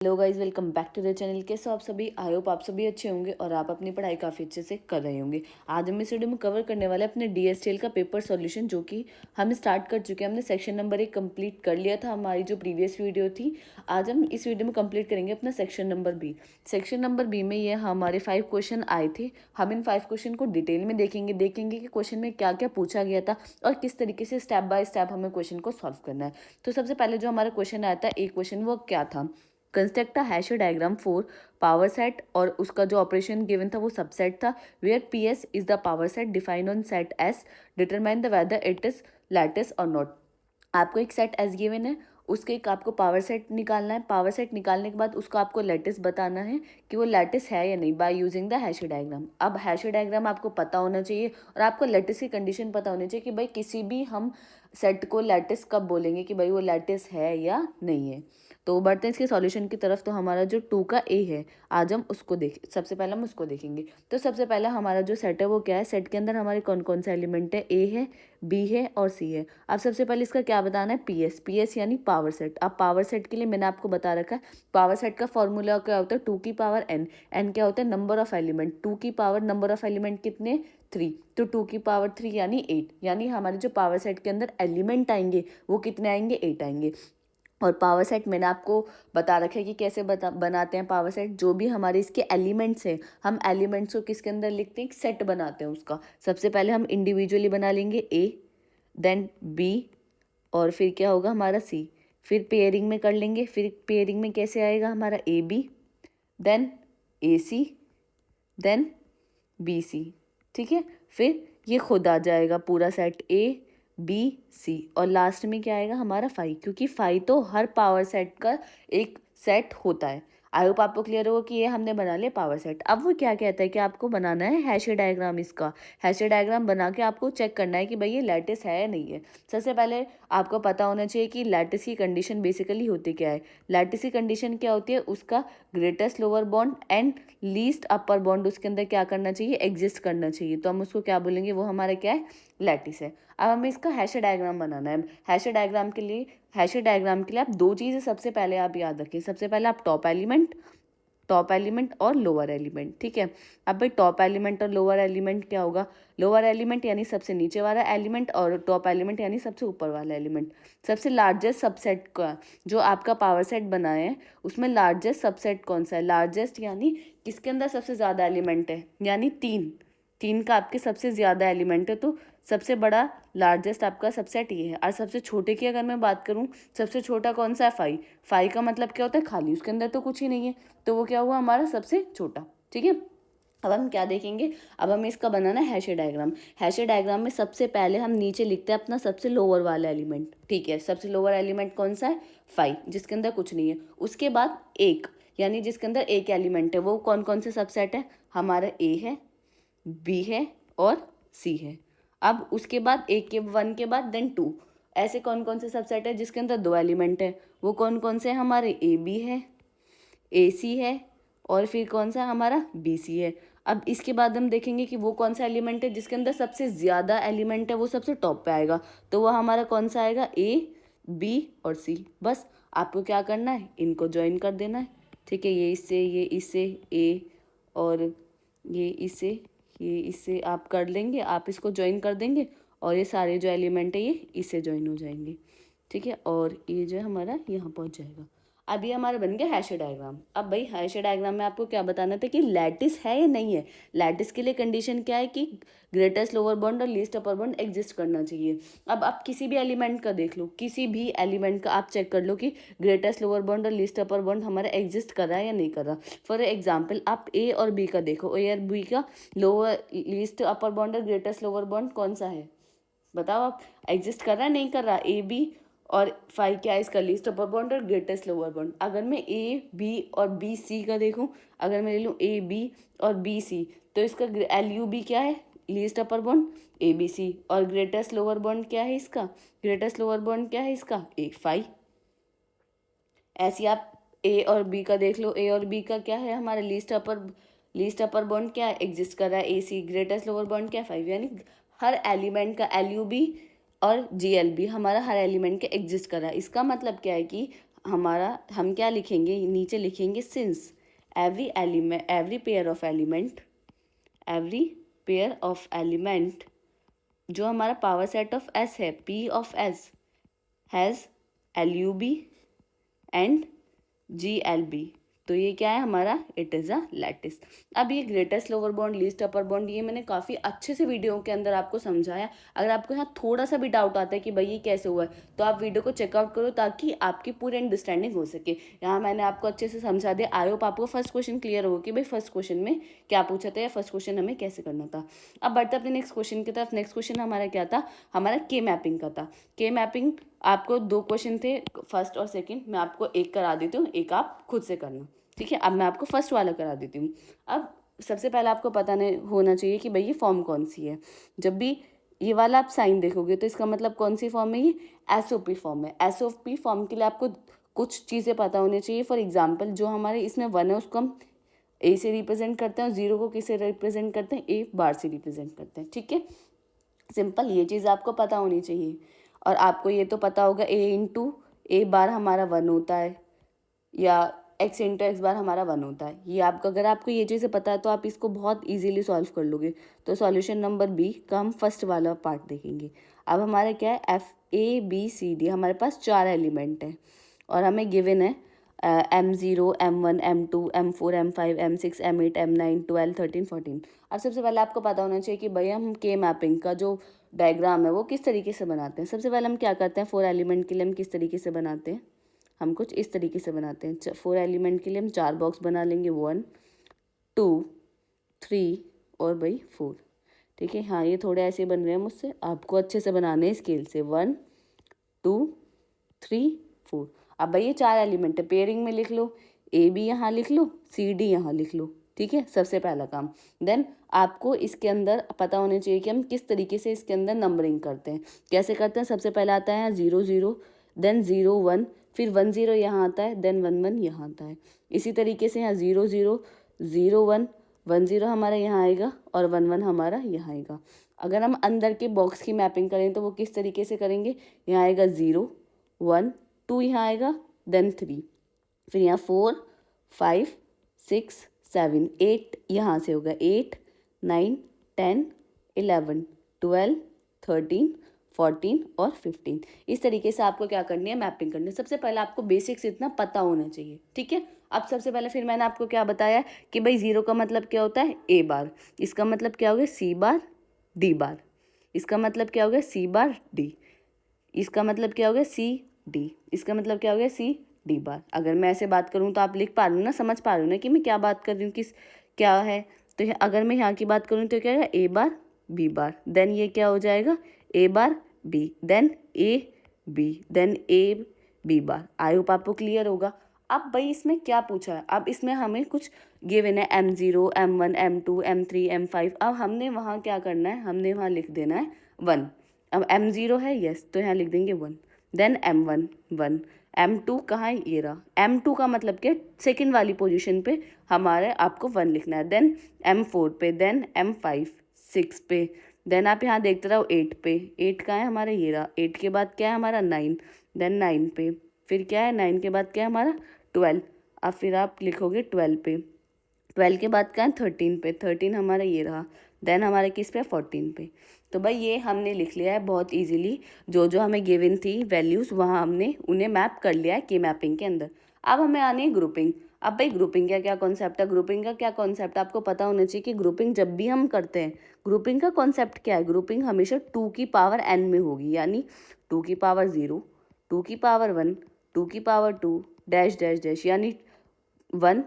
Hello guys, welcome back to the channel. कैसे हो आप सभी? आई होप आप सभी अच्छे होंगे और आप अपनी पढ़ाई काफ़ी अच्छे से कर रहे होंगे। आज हम इस वीडियो में कवर करने वाले अपने डीएसटीएल का पेपर सॉल्यूशन, जो कि हम स्टार्ट कर चुके हैं। हमने सेक्शन नंबर 1 कंप्लीट कर लिया था, हमारी जो प्रीवियस वीडियो थी। आज हम इस वीडियो में कंप्लीट करेंगे अपना section number B. Section number B में ये हमारे 5 क्वेश्चन आए थे। हम इन 5 क्वेश्चन को डिटेल में देखेंगे कि क्वेश्चन में क्या क्या पूछा गया था और किस तरीके से स्टेप बाय स्टेप हमें क्वेश्चन को सॉल्व करना है। तो सबसे पहले जो हमारा क्वेश्चन आया था, एक क्वेश्चन, वो क्या था? Construct a hash diagram for power set, और उसका जो ऑपरेशन गिवन था वो सबसेट था। Where P S is the power set define on set S, determine the whether it is lattice और नॉट। आपको एक सेट एस गिवन है, उसके एक आपको पावर सेट निकालना है। पावर सेट निकालने के बाद उसको आपको लैटिस बताना है कि वो लैटिस है या नहीं, by using the hash diagram. अब हैश डायग्राम आपको पता होना चाहिए और आपको लैटिस की कंडीशन पता होनी चाहिए कि भाई किसी भी हम सेट को लैटिस कब बोलेंगे कि भाई वो लैटिस है या नहीं है। तो बढ़ते हैं इसके सॉल्यूशन की तरफ। तो हमारा जो 2 का ए है, आज हम उसको सबसे पहले हम उसको देखेंगे। तो सबसे पहला हमारा जो सेट है वो क्या है? सेट के अंदर हमारे कौन कौन से एलिमेंट है? ए है, बी है और सी है। अब सबसे पहले इसका क्या बताना है? पीएस यानी पावर सेट। अब पावर सेट के लिए मैंने आपको बता रखा है, पावर सेट का फॉर्मूला क्या होता है? 2 की पावर एन। एन क्या होता है? Number of element. 2 की पावर नंबर ऑफ एलिमेंट कितने? 3। तो 2 की पावर 3 यानी 8। यानी हमारे जो पावर सेट के अंदर एलिमेंट आएंगे वो कितने आएंगे? 8 आएंगे। और पावर सेट मैंने आपको बता रखा है कि कैसे बनाते हैं पावर सेट। जो भी हमारे इसके एलिमेंट्स हैं, हम एलिमेंट्स को किसके अंदर लिखते हैं? एक सेट बनाते हैं उसका। सबसे पहले हम इंडिविजुअली बना लेंगे ए, देन बी, और फिर क्या होगा हमारा सी। फिर पेयरिंग में कर लेंगे। फिर पेयरिंग में कैसे आएगा हमारा? A B, then A C, then B C. ठीक है, फिर ये खुद आ जाएगा पूरा सेट ए बी सी, और लास्ट में क्या आएगा हमारा? 5, क्योंकि 5 तो हर पावर सेट का एक सेट होता है। आई होप आपको क्लियर होगा कि ये हमने बना लिया पावर सेट। अब वो क्या कहता है कि आपको बनाना है हैश डायग्राम। इसका हैश डायग्राम बना के आपको चेक करना है कि भाई ये लैटिस है या नहीं है। सबसे पहले आपको पता होना चाहिए कि लैटिस की कंडीशन बेसिकली होती क्या है। लैटिस की कंडीशन क्या होती है? उसका greatest lower bond and least upper bond उसके अंदर क्या करना चाहिए? एग्जिस्ट करना चाहिए। तो हम उसको क्या बोलेंगे? वो हमारा क्या है? लैटिस है। अब हमें इसका हैश डायग्राम बनाना है। हैश डायग्राम के लिए आप 2 चीज़ें सबसे पहले आप याद रखें। सबसे पहले आप टॉप एलिमेंट और लोअर एलिमेंट। ठीक है, अब भाई टॉप एलिमेंट और लोअर एलिमेंट क्या होगा? लोअर एलिमेंट यानी सबसे नीचे वाला एलिमेंट, और टॉप एलिमेंट यानी सबसे ऊपर वाला एलिमेंट। सबसे लार्जेस्ट सबसेट का जो आपका पावर सेट बना है, उसमें लार्जेस्ट सबसेट कौन सा है? लार्जेस्ट यानी किसके अंदर सबसे ज़्यादा एलिमेंट है? यानी 3 का आपके सबसे ज़्यादा एलिमेंट है। तो सबसे बड़ा लार्जेस्ट आपका सबसेट ये है। और सबसे छोटे की अगर मैं बात करूँ, सबसे छोटा कौन सा है? 5। 5 का मतलब क्या होता है? खाली, उसके अंदर तो कुछ ही नहीं है। तो वो क्या हुआ हमारा? सबसे छोटा। ठीक है, अब हम क्या देखेंगे? अब हमें इसका बनाना है हैश डायग्राम। हैश डायग्राम में सबसे पहले हम नीचे लिखते हैं अपना सबसे लोअर वाला एलिमेंट। ठीक है, सबसे लोअर एलिमेंट कौन सा है? 5, जिसके अंदर कुछ नहीं है। उसके बाद एक, यानी जिसके अंदर एक एलिमेंट है। वो कौन कौन से सबसेट है? हमारा ए है, बी है और सी है। अब उसके बाद एक के 1 के बाद देन 2। ऐसे कौन कौन से सबसेट है जिसके अंदर 2 एलिमेंट है? वो कौन कौन से हैं हमारे? ए बी है, ए सी है, और फिर कौन सा हमारा? बी सी है। अब इसके बाद हम देखेंगे कि वो कौन सा एलिमेंट है जिसके अंदर सबसे ज़्यादा एलिमेंट है, वो सबसे टॉप पे आएगा। तो वो हमारा कौन सा आएगा? ए बी और सी। बस आपको क्या करना है? इनको ज्वाइन कर देना है। ठीक है, ये इससे ए, और ये इससे आप कर लेंगे, आप इसको ज्वाइन कर देंगे, और ये सारे जो एलिमेंट है ये इससे ज्वाइन हो जाएंगे। ठीक है, और ये जो है हमारा यहाँ पहुँच जाएगा। अब ये हमारा बन गया हैश डायग्राम। अब भाई हैश डायग्राम में आपको क्या बताना था कि लैटिस है या नहीं है। लैटिस के लिए कंडीशन क्या है कि ग्रेटेस्ट लोअर बॉन्ड और लीस्ट अपर बॉन्ड एग्जिस्ट करना चाहिए। अब आप किसी भी एलिमेंट का देख लो, किसी भी एलिमेंट का आप चेक कर लो कि ग्रेटेस्ट लोअर बॉन्ड और लीस्ट अपर बॉन्ड हमारा एग्जिस्ट कर रहा है या नहीं कर रहा। फॉर एग्जाम्पल आप ए और बी का देखो, ए और बी का लोअर लीस्ट अपर बॉन्ड और ग्रेटेस्ट लोअर बॉन्ड कौन सा है? बताओ आप। एग्जिस्ट कर रहा है? नहीं कर रहा। ए बी और 5 क्या है इसका? लीस्ट अपर बॉन्ड और ग्रेटेस्ट लोअर बॉन्ड। अगर मैं ए बी और बी सी का देखूं, अगर मैं ले लूँ ए बी और बी सी, तो इसका एल यू बी क्या है? Least upper bound A B C, और ग्रेटेस्ट लोअर बॉन्ड क्या है इसका? ग्रेटेस्ट लोअर बॉन्ड क्या है इसका? ए 5। ऐसे आप ए और बी का देख लो, ए और बी का क्या है हमारा? लीस्ट अपर बॉन्ड क्या एग्जिस्ट कर रहा है? ए सी। ग्रेटेस्ट लोअर बॉन्ड क्या? 5। यानी हर एलिमेंट का एल यू बी और जी एल बी हमारा हर एलिमेंट के एग्जिस्ट कर रहा है। इसका मतलब क्या है कि हम क्या लिखेंगे, नीचे लिखेंगे since every pair of element जो हमारा पावर सेट ऑफ एस है, P of S has LUB and GLB। तो ये क्या है हमारा, इट इज़ अ लैटिस। अब ये greatest lower bond, least upper bond, ये मैंने काफ़ी अच्छे से वीडियो के अंदर आपको समझाया। अगर आपको यहाँ थोड़ा सा भी डाउट आता है कि भाई ये कैसे हुआ है, तो आप वीडियो को चेकआउट करो ताकि आपकी पूरी अंडरस्टैंडिंग हो सके। यहाँ मैंने आपको अच्छे से समझा दिया। आई होप आपको फर्स्ट क्वेश्चन क्लियर होगा कि भाई फर्स्ट क्वेश्चन में क्या पूछा था या फर्स्ट क्वेश्चन हमें कैसे करना था। अब बढ़ते अपने नेक्स्ट क्वेश्चन की तरफ। नेक्स्ट क्वेश्चन हमारा क्या था, हमारा के मैपिंग का था। के मैपिंग आपको 2 क्वेश्चन थे, फर्स्ट और सेकंड। मैं आपको एक करा देती हूँ, एक आप खुद से करना, ठीक है। अब मैं आपको फर्स्ट वाला करा देती हूँ। अब सबसे पहले आपको पता नहीं होना चाहिए कि भाई ये फॉर्म कौन सी है। जब भी ये वाला आप साइन देखोगे तो इसका मतलब कौन सी फॉर्म है, ये SOP फॉर्म है। SOP फॉर्म के लिए आपको कुछ चीज़ें पता होनी चाहिए। फॉर एग्जाम्पल जो हमारे इसमें 1 है उसको हम A से रिप्रेजेंट करते हैं और 0 को किससे रिप्रेजेंट करते हैं, A बार से रिप्रेजेंट करते हैं, ठीक है। सिंपल, ये चीज़ आपको पता होनी चाहिए। और आपको ये तो पता होगा A बार हमारा 1 होता है या x बार हमारा 1 होता है। ये आपको, अगर आपको ये चीज़ें पता है तो आप इसको बहुत इजीली सॉल्व कर लोगे। तो सॉल्यूशन नंबर बी का हम फर्स्ट वाला पार्ट देखेंगे। अब हमारा क्या है, FABCD हमारे पास 4 एलिमेंट हैं और हमें गिवन है M0 M1 M2 M4 M5 M6 M8 M9 12 13 14। अब सबसे पहले आपको पता होना चाहिए कि भाई हम के मैपिंग का जो डायग्राम है वो किस तरीके से बनाते हैं। सबसे पहले हम क्या करते हैं, 4 एलिमेंट के लिए हम किस तरीके से बनाते हैं, हम कुछ इस तरीके से बनाते हैं। 4 एलिमेंट के लिए हम 4 बॉक्स बना लेंगे, 1 2 3 और भाई 4, ठीक है। हाँ, ये थोड़े ऐसे बन रहे हैं मुझसे, आपको अच्छे से बनाने हैं स्केल से। 1 2 3 4। अब भाई ये 4 एलिमेंट है, पेयरिंग में लिख लो, AB यहाँ लिख लो, CD यहाँ लिख लो, ठीक है। सबसे पहला काम। देन आपको इसके अंदर पता होना चाहिए कि हम किस तरीके से इसके अंदर नंबरिंग करते हैं। कैसे करते हैं, सबसे पहले आता है 0 0, देन 0 1, फिर 1 0 यहाँ आता है, देन 1 1 यहाँ आता है। इसी तरीके से यहाँ 0 0 0 1 1 0 हमारा यहाँ आएगा और 1 1 हमारा यहाँ आएगा। अगर हम अंदर के बॉक्स की मैपिंग करें तो वो किस तरीके से करेंगे, यहाँ आएगा 0 1 2 यहाँ आएगा, देन 3, फिर यहाँ 4 5 6 7 8 यहाँ से होगा 8 9 10 11 12 13 14 और 15। इस तरीके से आपको क्या करनी है, मैपिंग करनी है। सबसे पहले आपको बेसिक्स इतना पता होना चाहिए, ठीक है। अब सबसे पहले फिर मैंने आपको क्या बताया कि भाई 0 का मतलब क्या होता है, A बार, इसका मतलब क्या हो गया C बार D बार, इसका मतलब क्या हो गया C बार D, इसका मतलब क्या हो गया CD, इसका मतलब क्या हो गया CD बार। अगर मैं ऐसे बात करूँ तो आप लिख पा रहे हो ना, समझ पा रहे हो ना कि मैं क्या बात कर रही हूँ, किस क्या है। तो अगर मैं यहाँ की बात करूँ तो क्या होगा, A bar B bar, then ये क्या हो जाएगा A bar B, then AB, then AB bar. I hope आपको क्लियर होगा। अब भाई इसमें क्या पूछा है, अब इसमें हमें कुछ गिवन है M0 M1 M2 M3 M5। अब हमने वहाँ क्या करना है, हमने वहाँ लिख देना है 1। अब M0 है, यस, तो यहाँ लिख देंगे 1, देन M1 1, M2 कहाँ है, ये रहा। M2 का मतलब क्या, सेकंड वाली पोजीशन पे हमारे आपको 1 लिखना है, देन M4 पे, देन M5 6 पे, देन आप यहाँ देखते रहो 8 पे, 8 कहाँ है हमारा, ये रहा। 8 के बाद क्या है हमारा 9, देन 9 पे, फिर क्या है 9 के बाद क्या है हमारा 12। अब फिर आप लिखोगे 12 पे, 12 के बाद क्या है 13 पे, 13 हमारा ये रहा, देन हमारा किस पे 14 पे। तो भाई ये हमने लिख लिया है बहुत इजीली, जो जो हमें गिवन थी वैल्यूज़ वहाँ हमने उन्हें मैप कर लिया है के मैपिंग के अंदर। अब हमें आनी है ग्रुपिंग। अब भाई ग्रुपिंग का क्या कॉन्सेप्ट है, ग्रुपिंग का क्या कॉन्सेप्ट आपको पता होना चाहिए कि ग्रुपिंग जब भी हम करते हैं, ग्रुपिंग का कॉन्सेप्ट क्या है, ग्रुपिंग हमेशा 2 की पावर n में होगी, यानी 2 की पावर 0 2 की पावर 1 2 की पावर 2 डैश डैश डैश, यानी 1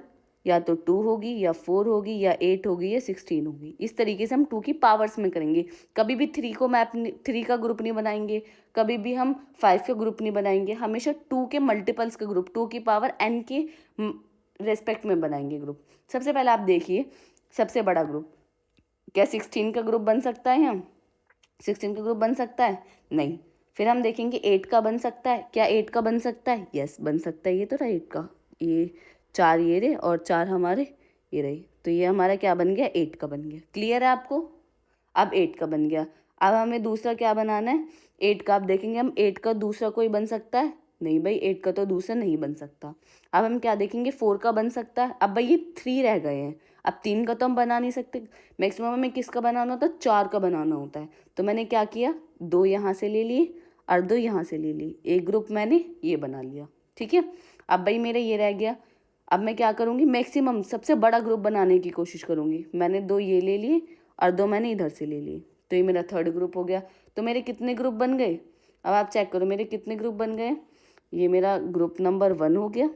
या तो 2 होगी या 4 होगी या 8 होगी या 16 होगी। इस तरीके से हम 2 की पावर्स में करेंगे। कभी भी 3 को मैप 3 का ग्रुप नहीं बनाएंगे, कभी भी हम 5 का ग्रुप नहीं बनाएंगे, हमेशा 2 के मल्टीपल्स का ग्रुप 2 की पावर n के रेस्पेक्ट में बनाएंगे ग्रुप। सबसे पहले आप देखिए, सबसे बड़ा ग्रुप क्या 16 का ग्रुप बन सकता है, हम 16 का ग्रुप बन सकता है, नहीं। फिर हम देखेंगे 8 का बन सकता है, क्या 8 का बन सकता है, यस बन सकता है। ये तो रहा 8 का, ये 4 ये रहे और 4 हमारे ये रहे, तो ये हमारा क्या बन गया 8 का बन गया। क्लियर है आपको, अब 8 का बन गया। अब हमें दूसरा क्या बनाना है, 8 का। आप देखेंगे हम 8 का दूसरा कोई बन सकता है, नहीं भाई 8 का तो दूसरा नहीं बन सकता। अब हम क्या देखेंगे, 4 का बन सकता है। अब भाई ये 3 रह गए हैं, अब 3 का तो हम बना नहीं सकते। मैक्सिमम हमें किसका बनाना होता है, 4 का बनाना होता है। तो मैंने क्या किया, 2 यहाँ से ले लिए और 2 यहाँ से ले लिए, एक ग्रुप मैंने ये बना लिया। ठीक है, अब भाई मेरा ये रह गया। अब मैं क्या करूँगी, मैक्सिमम सबसे बड़ा ग्रुप बनाने की कोशिश करूँगी। मैंने 2 ये ले लिए और 2 मैंने इधर से ले लिए, तो ये मेरा थर्ड ग्रुप हो गया। तो मेरे कितने ग्रुप बन गए, अब आप चेक करो मेरे कितने ग्रुप बन गए। ये मेरा ग्रुप नंबर 1 हो गया,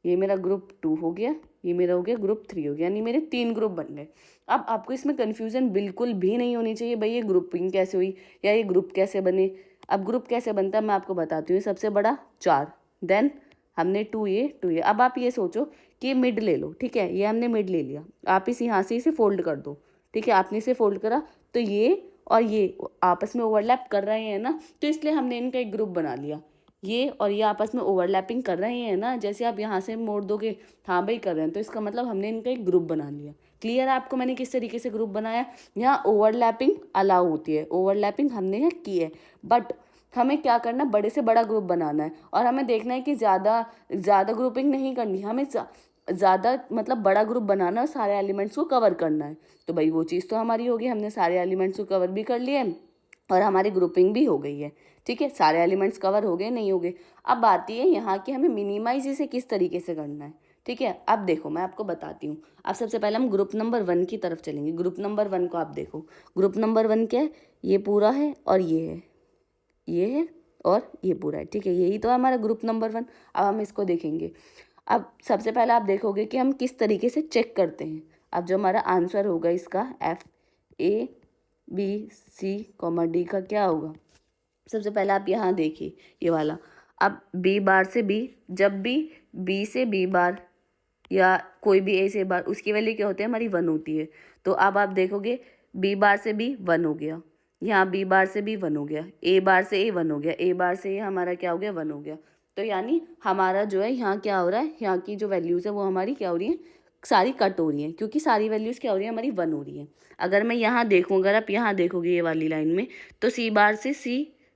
ये मेरा ग्रुप 2 हो गया, ये मेरा हो गया ग्रुप 3 हो गया, यानी मेरे 3 ग्रुप बन गए। अब आपको इसमें कन्फ्यूज़न बिल्कुल भी नहीं होनी चाहिए भाई ये ग्रुपिंग कैसे हुई या ये ग्रुप कैसे बने। अब ग्रुप कैसे बनता है मैं आपको बताती हूँ। सबसे बड़ा 4, देन हमने 2 ये। अब आप ये सोचो कि मिड ले लो, ठीक है, ये हमने मिड ले लिया, आप इस यहाँ से इसे फोल्ड कर दो। ठीक है, आपने इसे फोल्ड करा तो ये और ये आपस में ओवरलैप कर रहे हैं ना, तो इसलिए हमने इनका एक ग्रुप बना लिया। ये और ये आपस में ओवरलैपिंग कर रहे हैं ना, जैसे आप यहाँ से मोड़ दोगे, हाँ भाई कर रहे हैं, तो इसका मतलब हमने इनका एक ग्रुप बना लिया। क्लियर है आपको मैंने किस तरीके से ग्रुप बनाया। यहाँ ओवरलैपिंग अलाउ होती है, ओवरलैपिंग हमने यहाँ की है, बट हमें क्या करना, बड़े से बड़ा ग्रुप बनाना है और हमें देखना है कि ज़्यादा ग्रुपिंग नहीं करनी, हमें ज़्यादा मतलब बड़ा ग्रुप बनाना और सारे एलिमेंट्स को कवर करना है। तो भाई वो चीज़ तो हमारी होगी, हमने सारे एलिमेंट्स को कवर भी कर लिए और हमारी ग्रुपिंग भी हो गई है। ठीक है, सारे एलिमेंट्स कवर हो गए, नहीं हो गए। अब आती है यहाँ की हमें मिनिमाइज इसे किस तरीके से करना है। ठीक है, अब देखो मैं आपको बताती हूँ। अब सबसे पहले हम ग्रुप नंबर 1 की तरफ चलेंगे। ग्रुप नंबर 1 को आप देखो, ग्रुप नंबर 1 क्या है, ये पूरा है और ये है, ये है और ये पूरा है। ठीक है, यही तो है हमारा ग्रुप नंबर 1। अब हम इसको देखेंगे। अब सबसे पहले आप देखोगे कि हम किस तरीके से चेक करते हैं। अब जो हमारा आंसर होगा इसका FABC, D का क्या होगा। सबसे पहले आप यहाँ देखिए ये वाला। अब B बार से B, जब भी B से B बार या कोई भी A से बार, उसकी वैल्यू क्या होती है, हमारी 1 होती है। तो अब आप देखोगे B बार से B 1 हो गया, यहाँ B बार से B 1 हो गया, A बार से A 1 हो गया, A बार से A हमारा क्या हो गया, 1 हो गया। तो यानी हमारा जो है यहाँ क्या हो रहा है, यहाँ की जो वैल्यूज़ है वो हमारी क्या हो रही है, सारी कट हो रही हैं, क्योंकि सारी वैल्यूज़ क्या हो रही है, हमारी 1 हो रही है। अगर मैं यहाँ देखूँ, अगर आप यहाँ देखोगे ये वाली लाइन में, तो C बार से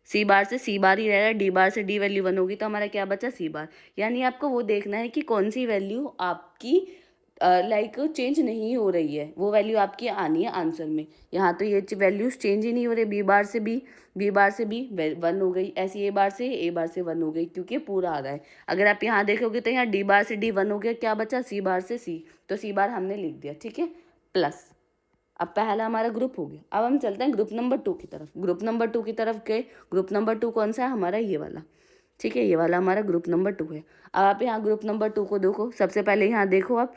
C बार से C बार ही रह रहा है, D बार से D वैल्यू 1 होगी, तो हमारा क्या बचा, C बार। यानी आपको वो देखना है कि कौन सी वैल्यू आपकी लाइक चेंज नहीं हो रही है, वो वैल्यू आपकी आनी है आंसर में। यहाँ तो ये वैल्यूज चेंज ही नहीं हो रही, B बार से B 1 हो गई, ऐसी A बार से 1 हो गई, क्योंकि पूरा आ रहा है। अगर आप यहाँ देखोगे तो यहाँ D बार से D 1 हो गया, क्या बचा, C बार से C, तो C बार हमने लिख दिया। ठीक है, प्लस अब पहला हमारा ग्रुप हो गया। अब हम चलते हैं ग्रुप नंबर 2 की तरफ। ग्रुप नंबर 2 की तरफ गए, ग्रुप नंबर 2 कौन सा है, हमारा ये वाला। ठीक है, ये वाला हमारा ग्रुप नंबर 2 है। अब आप यहाँ ग्रुप नंबर 2 को देखो, सबसे पहले यहाँ देखो आप,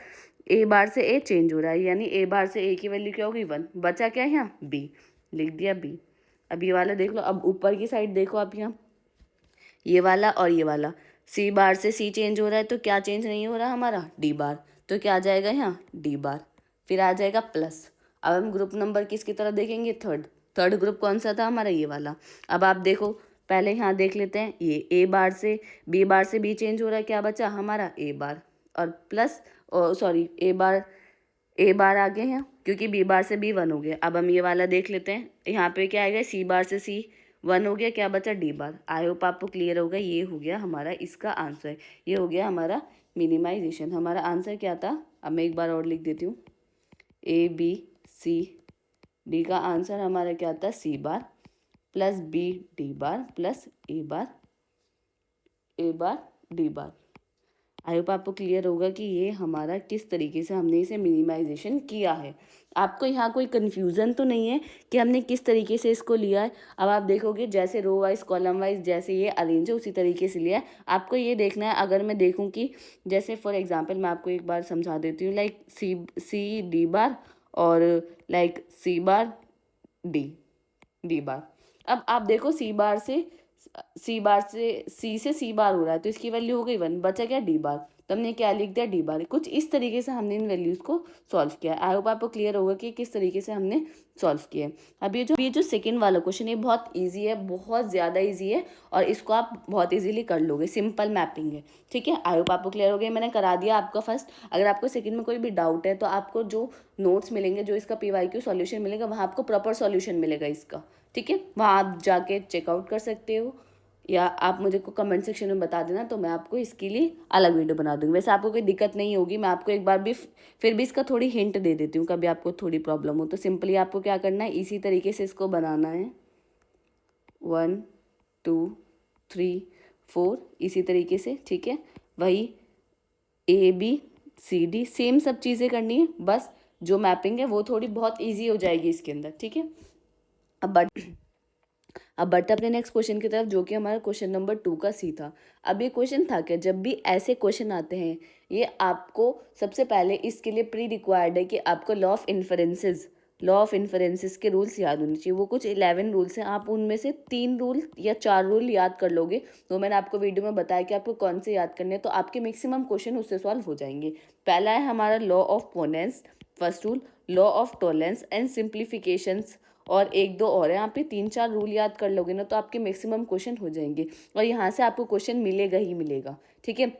A बार से A चेंज हो रहा है, यानी A बार से A की वैल्यू क्या होगी, 1, बचा क्या है यहाँ, B, लिख दिया B। अब ये वाला देख लो, अब ऊपर की साइड देखो आप, यहाँ ये वाला और ये वाला, C बार से C चेंज हो रहा है, तो क्या चेंज नहीं हो रहा हमारा, D बार, तो क्या आ जाएगा यहाँ, D बार, फिर आ जाएगा प्लस। अब हम ग्रुप नंबर किसकी तरह देखेंगे, थर्ड ग्रुप कौन सा था हमारा, ये वाला। अब आप देखो, पहले यहाँ देख लेते हैं, ये A बार से B चेंज हो रहा है, क्या बचा हमारा, A बार, और प्लस सॉरी A बार आ गए हैं, क्योंकि B बार से B 1 हो गया। अब हम ये वाला देख लेते हैं, यहाँ पे क्या आएगा, C बार से C 1 हो गया, क्या बचा, D बार। आई होप आपको क्लियर होगा, ये हो गया हमारा इसका आंसर, ये हो गया हमारा मिनिमाइजेशन। हमारा आंसर क्या था, अब मैं एक बार और लिख देती हूँ, ABCD का आंसर हमारा क्या था, C bar plus B D bar plus A bar D bar. I hope आपको क्लियर होगा कि ये हमारा किस तरीके से हमने इसे मिनिमाइजेशन किया है। आपको यहाँ कोई कन्फ्यूज़न तो नहीं है कि हमने किस तरीके से इसको लिया है। अब आप देखोगे जैसे रो वाइज कॉलम वाइज जैसे ये अरेंज है उसी तरीके से लिया है। आपको ये देखना है, अगर मैं देखूँ कि जैसे फॉर एग्जांपल मैं आपको एक बार समझा देती हूँ, लाइक सी डी बार और लाइक सी बार डी बार। अब आप देखो सी बार से सी से सी बार हो रहा है, तो इसकी वैल्यू हो गई 1, बचा क्या, डी बार, तो हमने क्या लिख दिया, डी बार। कुछ इस तरीके से हमने इन वैल्यूज़ को सॉल्व किया। आई होप आपको क्लियर होगा कि किस तरीके से हमने सॉल्व किया है। अब ये जो सेकंड वाला क्वेश्चन है बहुत इजी है, बहुत ज़्यादा इजी है और इसको आप बहुत इजीली कर लोगे, सिंपल मैपिंग है। ठीक है, आई होप आपको क्लियर हो गया। मैंने करा दिया आपका फर्स्ट। अगर आपको सेकंड में कोई भी डाउट है तो आपको जो नोट्स मिलेंगे, जो इसका PYQ सॉल्यूशन मिलेगा, वहाँ आपको प्रॉपर सॉल्यूशन मिलेगा इसका। ठीक है, वहाँ आप जाके चेकआउट कर सकते हो। या आप मुझे को कमेंट सेक्शन में बता देना, तो मैं आपको इसके लिए अलग वीडियो बना दूँगी। वैसे आपको कोई दिक्कत नहीं होगी, मैं आपको एक बार भी फिर भी इसका थोड़ी हिंट दे देती हूँ, कभी आपको थोड़ी प्रॉब्लम हो तो सिंपली आपको क्या करना है, इसी तरीके से इसको बनाना है। 1 2 3 4 इसी तरीके से, ठीक है। वही ABCD सेम सब चीज़ें करनी है, बस जो मैपिंग है वो थोड़ी बहुत ईजी हो जाएगी इसके अंदर, ठीक है। अब बढ़ते अपने नेक्स्ट क्वेश्चन की तरफ, जो कि हमारा क्वेश्चन नंबर 2 का सी था। अब ये क्वेश्चन था कि जब भी ऐसे क्वेश्चन आते हैं, ये आपको सबसे पहले इसके लिए प्री रिक्वायर्ड है कि आपको लॉ ऑफ इन्फरेंसेस के रूल्स याद होने चाहिए। वो कुछ 11 रूल्स हैं, आप उनमें से 3 रूल या 4 रूल याद कर लोगे, तो मैंने आपको वीडियो में बताया कि आपको कौन से याद करने हैं, तो आपके मैक्सिमम क्वेश्चन उससे सॉल्व हो जाएंगे। पहला है हमारा law of ponens, first rule, law of tolerance and simplifications, और एक दो और है। यहाँ पे 3-4 रूल याद कर लोगे ना, तो आपके मैक्सिमम क्वेश्चन हो जाएंगे, और यहाँ से आपको क्वेश्चन मिलेगा ही मिलेगा, ठीक है।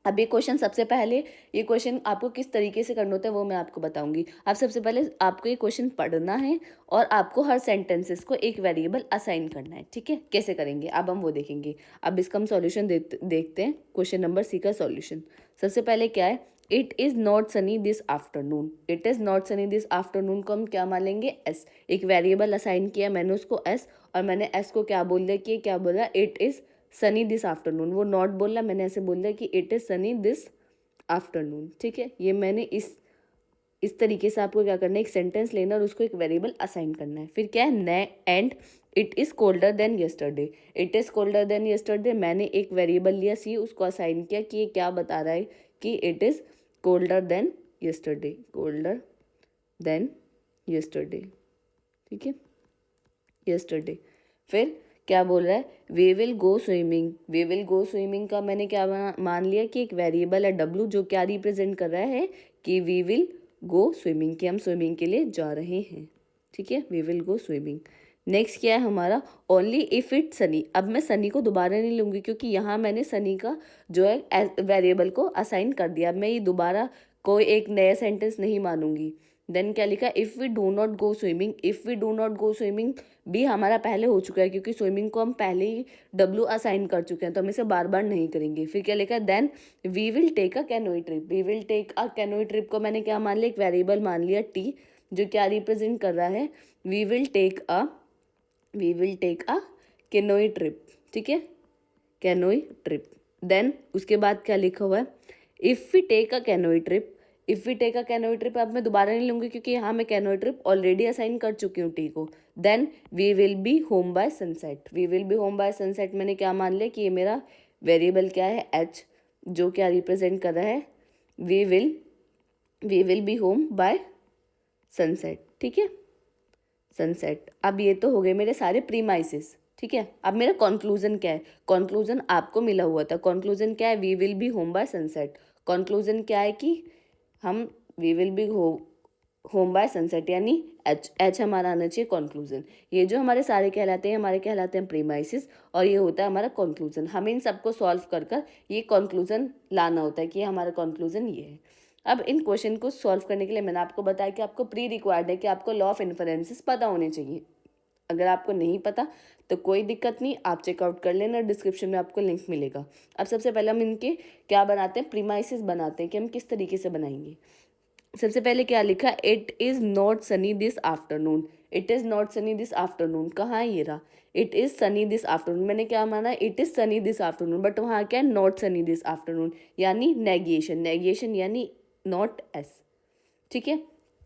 अब ये क्वेश्चन सबसे पहले, ये क्वेश्चन आपको किस तरीके से करना होता है वो मैं आपको बताऊंगी। अब सबसे पहले आपको ये क्वेश्चन पढ़ना है, और आपको हर सेंटेंसेस को एक वेरिएबल असाइन करना है, ठीक है। कैसे करेंगे अब हम वो देखेंगे। अब इसका हम सॉल्यूशन देखते हैं। क्वेश्चन नंबर सी का सॉल्यूशन सबसे पहले क्या है, it is not Sunny this afternoon. It is not Sunny this afternoon को हम क्या मान लेंगे, एस। एक वेरिएबल असाइन किया मैंने उसको एस, और मैंने एस को क्या बोल दिया कि क्या बोला, it is Sunny this afternoon. वो नॉट बोला, मैंने ऐसे बोल दिया कि it is Sunny this afternoon, ठीक है। ये मैंने इस तरीके से आपको क्या करना है, एक सेंटेंस लेना और उसको एक वेरिएबल असाइन करना है। फिर क्या है, and it is colder than yesterday. It is colder than yesterday, मैंने एक वेरिएबल लिया सी, उसको असाइन किया कि ये क्या बता रहा है कि it is colder than yesterday, colder than yesterday, ठीक है, यस्टरडे। फिर क्या बोल रहा है, we will go swimming. We will go swimming का मैंने क्या मान लिया कि एक वेरिएबल है डब्लू, जो क्या रिप्रेजेंट कर रहा है कि वी विल गो स्विमिंग, कि हम स्विमिंग के लिए जा रहे हैं, ठीक है। We will go swimming. Next क्या है हमारा, ओनली इफ़ इट सनी। अब मैं सनी को दोबारा नहीं लूँगी, क्योंकि यहाँ मैंने सनी का जो है वेरिएबल को असाइन कर दिया। अब मैं ये दोबारा कोई एक नया सेंटेंस नहीं मानूंगी। देन क्या लिखा, if we do not go swimming. If we do not go swimming भी हमारा पहले हो चुका है, क्योंकि स्विमिंग को हम पहले ही डब्लू असाइन कर चुके हैं, तो हम इसे बार बार नहीं करेंगे। फिर क्या लिखा है, then we will take a canoe trip. We will take a canoe trip को मैंने क्या मान लिया, एक वेरिएबल मान लिया टी, जो क्या रिप्रेजेंट कर रहा है, we will take a canoe trip, ठीक है, कैनोई ट्रिप। देन उसके बाद क्या लिखा हुआ है, if we take a canoe trip. If we take a canoe trip अब मैं दोबारा नहीं लूँगी, क्योंकि यहाँ मैं कैनोई ट्रिप ऑलरेडी असाइन कर चुकी हूँ टी को। Then we will be home by sunset. We will be home by sunset मैंने क्या मान लिया कि ये मेरा वेरिएबल क्या है, एच, जो क्या रिप्रेजेंट कर रहा है, we will be home by sunset, ठीक है, सनसेट। अब ये तो हो गए मेरे सारे प्रीमाइसेस, ठीक है। अब मेरा कंक्लूजन क्या है, कंक्लूजन आपको मिला हुआ था। कंक्लूजन क्या है, we will be home by sunset. Conclusion क्या है कि हम we will be home by sunset, यानी एच, एच हमारा आना चाहिए कंक्लूजन। ये जो हमारे सारे कहलाते हैं, हमारे कहलाते हैं प्रीमाइसिस, और ये होता है हमारा कंक्लूजन। हमें इन सबको सॉल्व कर कर ये कंक्लूजन लाना होता है कि हमारा कंक्लूजन ये है। अब इन क्वेश्चन को सॉल्व करने के लिए मैंने आपको बताया कि आपको प्री रिक्वायर्ड है कि आपको लॉ ऑफ इन्फरेंसेस पता होने चाहिए। अगर आपको नहीं पता तो कोई दिक्कत नहीं, आप चेकआउट कर लेना, डिस्क्रिप्शन में आपको लिंक मिलेगा। अब सबसे पहले हम इनके क्या बनाते हैं, प्रीमाइसिस बनाते हैं कि हम किस तरीके से बनाएंगे। सबसे पहले क्या लिखा, it is not Sunny this afternoon. It is not Sunny this afternoon कहाँ है, ये रहा, it is Sunny this afternoon. मैंने क्या माना, it is Sunny this afternoon, but वहाँ क्या है, नॉट सनी दिस आफ्टरनून, यानी नेगेशन, नेगेशन यानी नॉट एस, ठीक है,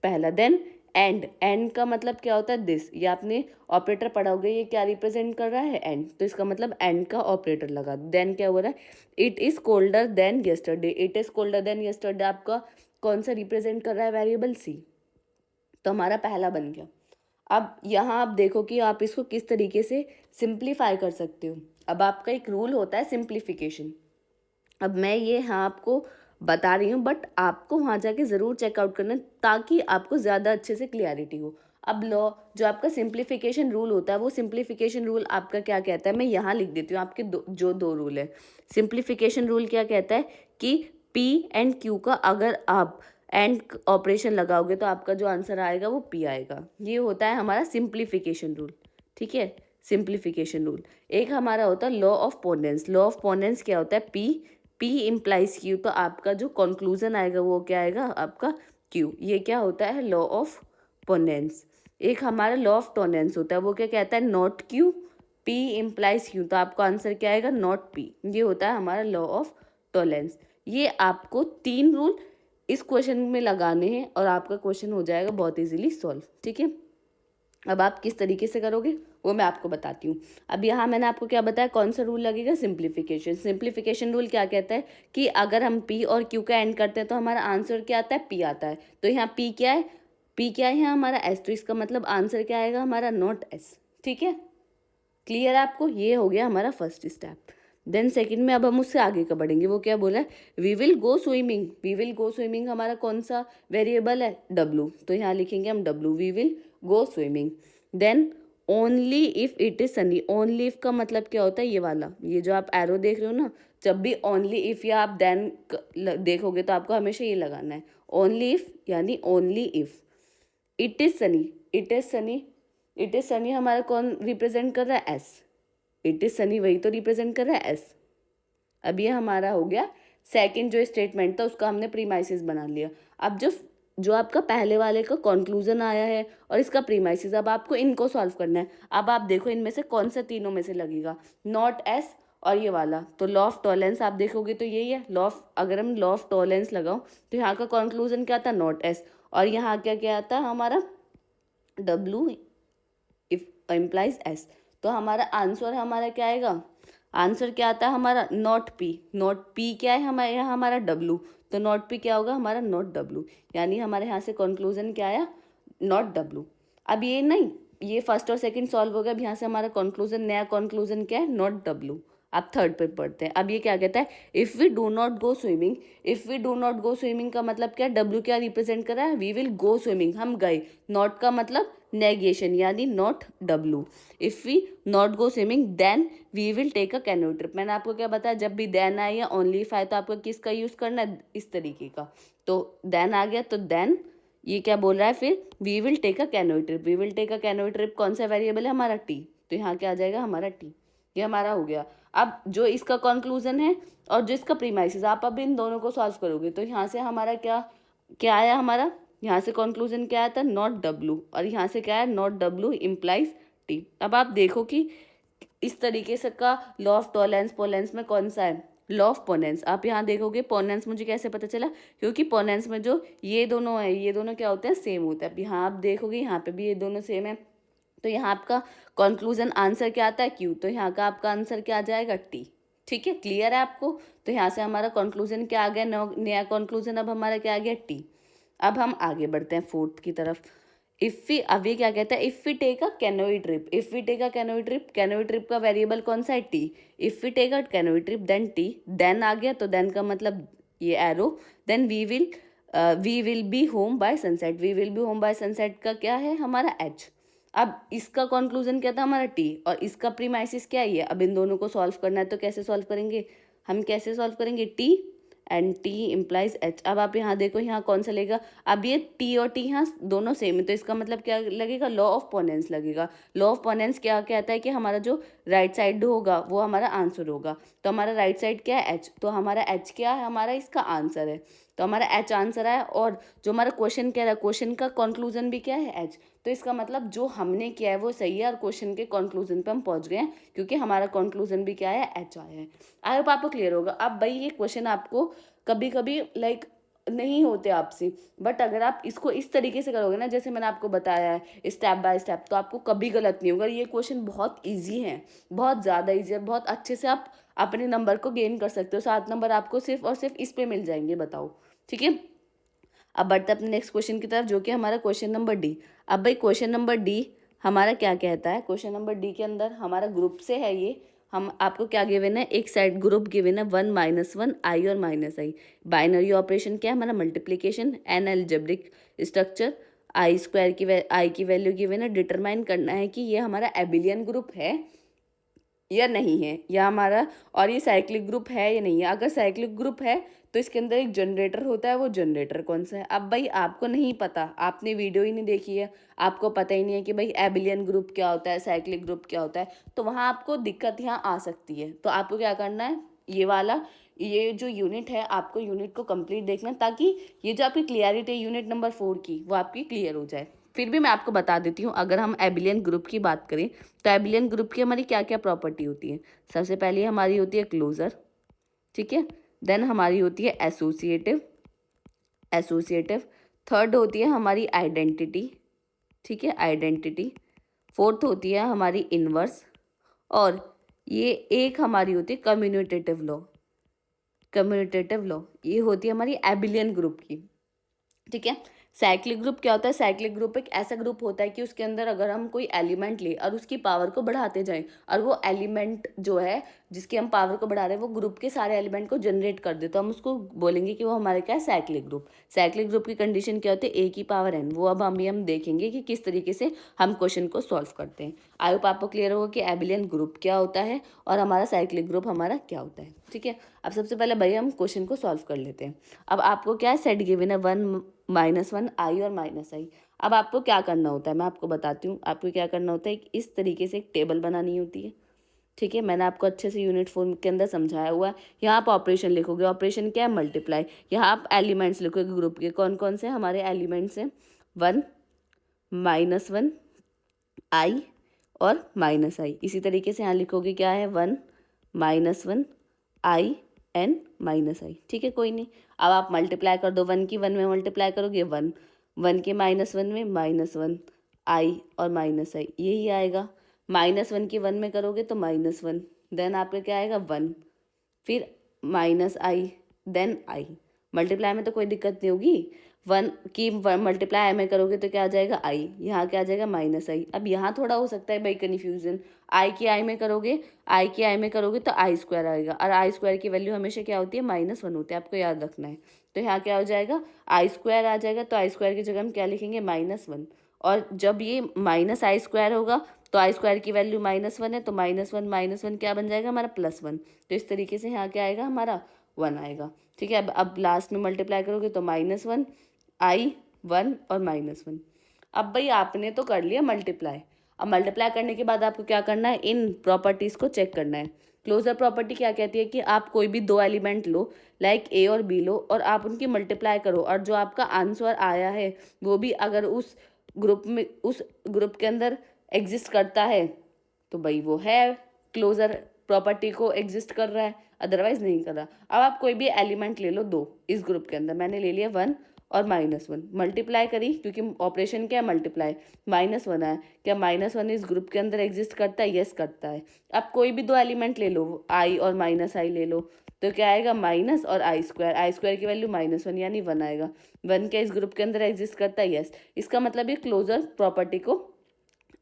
पहला। देन एंड का मतलब क्या होता है, दिस। ये आपने ऑपरेटर पढ़ा होगा, ये क्या रिप्रेजेंट कर रहा है, एंड, तो इसका मतलब एंड का ऑपरेटर लगा। देन क्या हो रहा है, it is colder than yesterday. It is colder than yesterday आपका कौन सा रिप्रेजेंट कर रहा है, वेरिएबल सी, तो हमारा पहला बन गया। अब यहाँ आप देखो कि आप इसको किस तरीके से सिंप्लीफाई कर सकते हो। अब आपका एक रूल होता है सिंप्लीफिकेशन। अब मैं ये हाँ आपको बता रही हूँ, बट आपको वहाँ जाके ज़रूर चेकआउट करना, ताकि आपको ज़्यादा अच्छे से क्लियरिटी हो। अब लॉ जो आपका सिंप्लीफिकेशन रूल होता है, वो सिंप्लीफिकेशन रूल आपका क्या कहता है, मैं यहाँ लिख देती हूँ आपके दो रूल है। सिंप्लीफिकेशन रूल क्या कहता है कि पी एंड क्यू का अगर आप एंड ऑपरेशन लगाओगे तो आपका जो आंसर आएगा वो पी आएगा। ये होता है हमारा सिंप्लीफिकेशन रूल, ठीक है, सिंप्लीफिकेशन रूल। एक हमारा होता है लॉ ऑफ पोनेंस। लॉ ऑफ पोनेंस क्या होता है, P इम्प्लाइज Q, तो आपका जो कंक्लूजन आएगा वो क्या आएगा आपका Q। ये क्या होता है लॉ ऑफ पोनेंस। एक हमारा लॉ ऑफ टोलेरेंस होता है, वो क्या कहता है, not Q P implies Q, तो आपका आंसर क्या आएगा नॉट P। ये होता है हमारा लॉ ऑफ टोलेरेंस। ये आपको 3 रूल इस क्वेश्चन में लगाने हैं और आपका क्वेश्चन हो जाएगा बहुत इजीली सॉल्व। ठीक है, अब आप किस तरीके से करोगे वो मैं आपको बताती हूँ। अब यहाँ मैंने आपको क्या बताया, कौन सा रूल लगेगा, सिंप्लीफिकेशन। सिंप्लीफिकेशन रूल क्या कहता है कि अगर हम P और Q का एंड करते हैं तो हमारा आंसर क्या आता है, P आता है। तो यहाँ P क्या है, P क्या है यहाँ हमारा S, तो इसका मतलब आंसर क्या आएगा हमारा नॉट S। ठीक है, क्लियर है आपको, ये हो गया हमारा फर्स्ट स्टेप। देन सेकंड में अब हम उससे आगे का बढ़ेंगे। वो क्या बोला है, we will go swimming. We will go swimming हमारा कौन सा वेरिएबल है, W, तो यहाँ लिखेंगे हम W, we will go swimming. Then only if it is sunny. Only if का मतलब क्या होता है, ये वाला, ये जो आप एरो देख रहे हो ना, जब भी ओनली इफ या आप देन देखोगे तो आपको हमेशा ये लगाना है, ओनली इफ यानी only if it is Sunny. It is Sunny, it is Sunny हमारा कौन रिप्रेजेंट कर रहा है, एस। इट इज सनी वही तो रिप्रेजेंट कर रहा है एस। अब ये हमारा हो गया सेकंड जो स्टेटमेंट था, उसका हमने प्रीमाइसिस बना लिया। अब जो जो आपका पहले वाले का कंक्लूजन आया है और इसका प्रीमाइसिस, अब आपको इनको सॉल्व करना है। अब आप देखो इनमें से कौन सा तीनों में से लगेगा, नॉट एस और ये वाला। तो लॉ ऑफ टॉलेरेंस आप देखोगे तो यही है लॉ ऑफ, अगर हम लॉ ऑफ टॉलेरेंस लगाओ तो यहाँ का कंक्लूजन क्या था, नॉट एस, और यहाँ क्या क्या आता है हमारा W इफ इम्प्लाइज S। तो हमारा आंसर हमारा क्या आएगा, आंसर क्या आता है हमारा नॉट P। नॉट P क्या है हमारे यहाँ हमारा W, तो नॉट P क्या होगा हमारा नॉट W, यानी हमारे यहाँ से कंक्लूजन क्या आया, नॉट W। अब ये नहीं, ये फर्स्ट और सेकंड सॉल्व हो गया। अब यहाँ से हमारा कंक्लूजन, नया कंक्लूजन क्या है, नॉट W। आप थर्ड पे पढ़ते हैं। अब ये क्या कहता है, if we do not go swimming. If we do not go swimming का मतलब क्या है, W क्या रिप्रेजेंट कर रहा है, वी विल गो स्विमिंग, हम गए। नॉट का मतलब नेगेशन यानी not W। If we not go swimming then we will take a canoe trip. मैंने आपको क्या बताया, जब भी देन आए या ओनली इफ आए तो आपको किसका यूज़ करना है, इस तरीके का। तो देन आ गया, तो देन ये क्या बोल रहा है फिर, we will take a canoe trip. We will take a canoe trip कौन सा वेरिएबल है हमारा T, तो यहाँ क्या आ जाएगा हमारा T। ये हमारा हो गया। अब जो इसका कंक्लूजन है और जो इसका प्रीमाइसिस, आप अब इन दोनों को सॉल्व करोगे तो यहाँ से हमारा क्या क्या आया, हमारा यहाँ से कंक्लूजन क्या आया था, नॉट W, और यहाँ से क्या है नॉट W इम्प्लाइज T। अब आप देखो कि इस तरीके से का लॉ ऑफ टॉलेरेंस पोलेंस में कौन सा है, लॉ ऑफ पोनेंस। आप यहाँ देखोगे पोनेंस मुझे कैसे पता चला, क्योंकि पोनेंस में जो ये दोनों है, ये दोनों क्या होते हैं, सेम होता है। अब यहाँ आप देखोगे यहाँ पे भी ये दोनों सेम है, तो यहाँ आपका कंक्लूजन आंसर क्या आता है, Q, तो यहाँ का आपका आंसर क्या आ जाएगा, T। ठीक है, क्लियर है आपको। तो यहाँ से हमारा कंक्लूजन क्या आ गया, नया कंक्लूजन अब हमारा क्या आ गया, T। अब हम आगे बढ़ते हैं फोर्थ की तरफ। इफ़ वी, अब ये क्या कहता है, if we take a canoe trip. If we take a canoe trip, canoe trip का वेरिएबल कौन सा है, T। If we take a canoe trip then T, then आ गया, तो देन का मतलब ये arrow, then we will be home by sunset. We will be home by sunset का क्या है हमारा H। अब इसका कंक्लूजन क्या था हमारा T, और इसका प्रीमाइसिस क्या है, अब इन दोनों को सॉल्व करना है। तो कैसे सॉल्व करेंगे, हम कैसे सॉल्व करेंगे, T and T implies H। अब आप यहाँ देखो यहाँ कौन सा लेगा, अब ये T और T यहाँ दोनों सेम है, तो इसका मतलब क्या लगेगा, लॉ ऑफ पोनेंस लगेगा। लॉ ऑफ पोनेंस क्या कहता है कि हमारा जो राइट साइड होगा वो हमारा आंसर होगा। तो हमारा राइट साइड क्या है, H, तो हमारा H क्या है, हमारा इसका आंसर है। तो हमारा H आंसर है, और जो हमारा क्वेश्चन कह रहा है, क्वेश्चन का कंक्लूजन भी क्या है, H। तो इसका मतलब जो हमने किया है वो सही है, और क्वेश्चन के कंक्लूजन पे हम पहुंच गए हैं, क्योंकि हमारा कंक्लूजन भी क्या है, H आया है। आई होप आपको क्लियर होगा। अब भाई ये क्वेश्चन आपको कभी कभी लाइक नहीं होते आपसे, बट अगर आप इसको इस तरीके से करोगे ना, जैसे मैंने आपको बताया है स्टेप बाय स्टेप, तो आपको कभी गलत नहीं होगा। ये क्वेश्चन बहुत ईजी है, बहुत ज़्यादा ईजी है, बहुत अच्छे से आप अपने नंबर को गेन कर सकते हो। 7 नंबर आपको सिर्फ और सिर्फ इस पे मिल जाएंगे, बताओ। ठीक है, अब बढ़ते हैं अपने नेक्स्ट क्वेश्चन की तरफ, जो कि हमारा क्वेश्चन नंबर D। अब भाई क्वेश्चन नंबर D हमारा क्या कहता है, क्वेश्चन नंबर D के अंदर हमारा ग्रुप से है ये, हम आपको क्या गिवन है, एक साइड ग्रुप गिवन है 1 -1 I और -I। बाइनरी ऑपरेशन क्या है हमारा, multiplication, N algebraic structure, I की वैल्यू गिवन है। डिटरमाइन करना है कि ये हमारा एबिलियन ग्रुप है या नहीं है, या हमारा और ये साइक्लिक ग्रुप है या नहीं है। अगर साइक्लिक ग्रुप है तो इसके अंदर एक जनरेटर होता है, वो जनरेटर कौन सा है। अब भाई आपको नहीं पता, आपने वीडियो ही नहीं देखी है, आपको पता ही नहीं है कि भाई एबिलियन ग्रुप क्या होता है, साइक्लिक ग्रुप क्या होता है, तो वहाँ आपको दिक्कत यहाँ आ सकती है। तो आपको क्या करना है, ये वाला ये जो यूनिट है आपको यूनिट को कंप्लीट देखना है, ताकि ये जो आपकी क्लियरिटी है यूनिट नंबर 4 की वो आपकी क्लियर हो जाए। फिर भी मैं आपको बता देती हूँ, अगर हम एबिलियन ग्रुप की बात करें तो एबिलियन ग्रुप की हमारी क्या क्या प्रॉपर्टी होती है। सबसे पहले हमारी होती है क्लोजर, ठीक है। देन हमारी होती है एसोसिएटिव, एसोसिएटिव। थर्ड होती है हमारी आइडेंटिटी, ठीक है, आइडेंटिटी। फोर्थ होती है हमारी इनवर्स, और ये एक हमारी होती है कम्यूनिटेटिव लॉ, कम्यूनिटेटिव लॉ। ये होती है हमारी एबिलियन ग्रुप की, ठीक है। साइक्लिक ग्रुप क्या होता है, साइक्लिक ग्रुप एक ऐसा ग्रुप होता है कि उसके अंदर अगर हम कोई एलिमेंट ले और उसकी पावर को बढ़ाते जाएं, और वो एलिमेंट जो है जिसकी हम पावर को बढ़ा रहे हैं वो ग्रुप के सारे एलिमेंट को जनरेट कर दे, तो हम उसको बोलेंगे कि वो हमारे क्या है, साइक्लिक ग्रुप। साइक्लिक ग्रुप की कंडीशन क्या होती है, ए की पावर एन। वो अब हम देखेंगे कि किस तरीके से हम क्वेश्चन को सॉल्व करते हैं। आई होप आपको क्लियर होगा कि एबिलियन ग्रुप क्या होता है और हमारा साइक्लिक ग्रुप हमारा क्या होता है, ठीक है। अब सबसे पहले भाई हम क्वेश्चन को सॉल्व कर लेते हैं। अब आपको क्या है, सेट गिवन है 1 -1 आई और माइनस आई। अब आपको क्या करना होता है मैं आपको बताती हूँ। आपको क्या करना होता है, इस तरीके से एक टेबल बनानी होती है, ठीक है। मैंने आपको अच्छे से यूनिट 4 के अंदर समझाया हुआ है। यहाँ आप ऑपरेशन लिखोगे, ऑपरेशन क्या है, मल्टीप्लाई। यहाँ आप एलिमेंट्स लिखोगे ग्रुप के, कौन कौन से हमारे एलिमेंट्स हैं, 1 -1 आई और माइनस आई। इसी तरीके से यहाँ लिखोगे क्या है, 1 -1 आई एन माइनस आई, ठीक है, कोई नहीं। अब आप मल्टीप्लाई कर दो, 1 की 1 में मल्टीप्लाई करोगे 1, 1 के -1 में -1 आई और माइनस आई, यही आएगा। -1 की 1 में करोगे तो -1, देन आपका क्या आएगा 1, फिर minus I, then I. Multiply में तो कोई दिक्कत नहीं होगी, 1 की मल्टीप्लाई में करोगे तो क्या आ जाएगा आई, यहाँ क्या आ जाएगा माइनस आई। अब यहाँ थोड़ा हो सकता है भाई कन्फ्यूजन, आई की आई में करोगे, आई की आई में करोगे तो आई स्क्वायर आएगा, और आई स्क्वायर की वैल्यू हमेशा क्या होती है, -1 होती है, आपको याद रखना है। तो यहाँ क्या हो जाएगा, आई स्क्वायर आ जाएगा, तो आई स्क्वायर की जगह हम क्या लिखेंगे, -1। और जब ये माइनस आई स्क्वायर होगा तो आई स्क्वायर की वैल्यू -1 है, तो -1 क्या बन जाएगा हमारा +1। तो इस तरीके से यहाँ क्या आएगा हमारा 1 आएगा, ठीक है। अब लास्ट में मल्टीप्लाई करोगे तो -1 आई 1 और -1। अब भाई आपने तो कर लिया मल्टीप्लाई। अब मल्टीप्लाई करने के बाद आपको क्या करना है, इन प्रॉपर्टीज़ को चेक करना है। क्लोजर प्रॉपर्टी क्या कहती है कि आप कोई भी दो एलिमेंट लो, लाइक ए और बी लो, और आप उनकी मल्टीप्लाई करो, और जो आपका आंसर आया है वो भी अगर उस ग्रुप के अंदर एग्जिस्ट करता है तो भाई वो है क्लोजर प्रॉपर्टी को एग्जिस्ट कर रहा है, अदरवाइज नहीं कर रहा। अब आप कोई भी एलिमेंट ले लो दो इस ग्रुप के अंदर, मैंने ले लिया 1 और -1, मल्टीप्लाई करी क्योंकि ऑपरेशन क्या है, मल्टीप्लाई। -1 आया, क्या -1 इस ग्रुप के अंदर एग्जिस्ट करता है, यस करता है। अब कोई भी दो एलिमेंट ले लो, आई और -आई ले लो, तो क्या आएगा, माइनस और आई स्क्वायर की वैल्यू -1 यानी 1 आएगा। 1 क्या इस ग्रुप के अंदर एग्जिस्ट करता है, यस। इसका मतलब ये क्लोजर प्रॉपर्टी को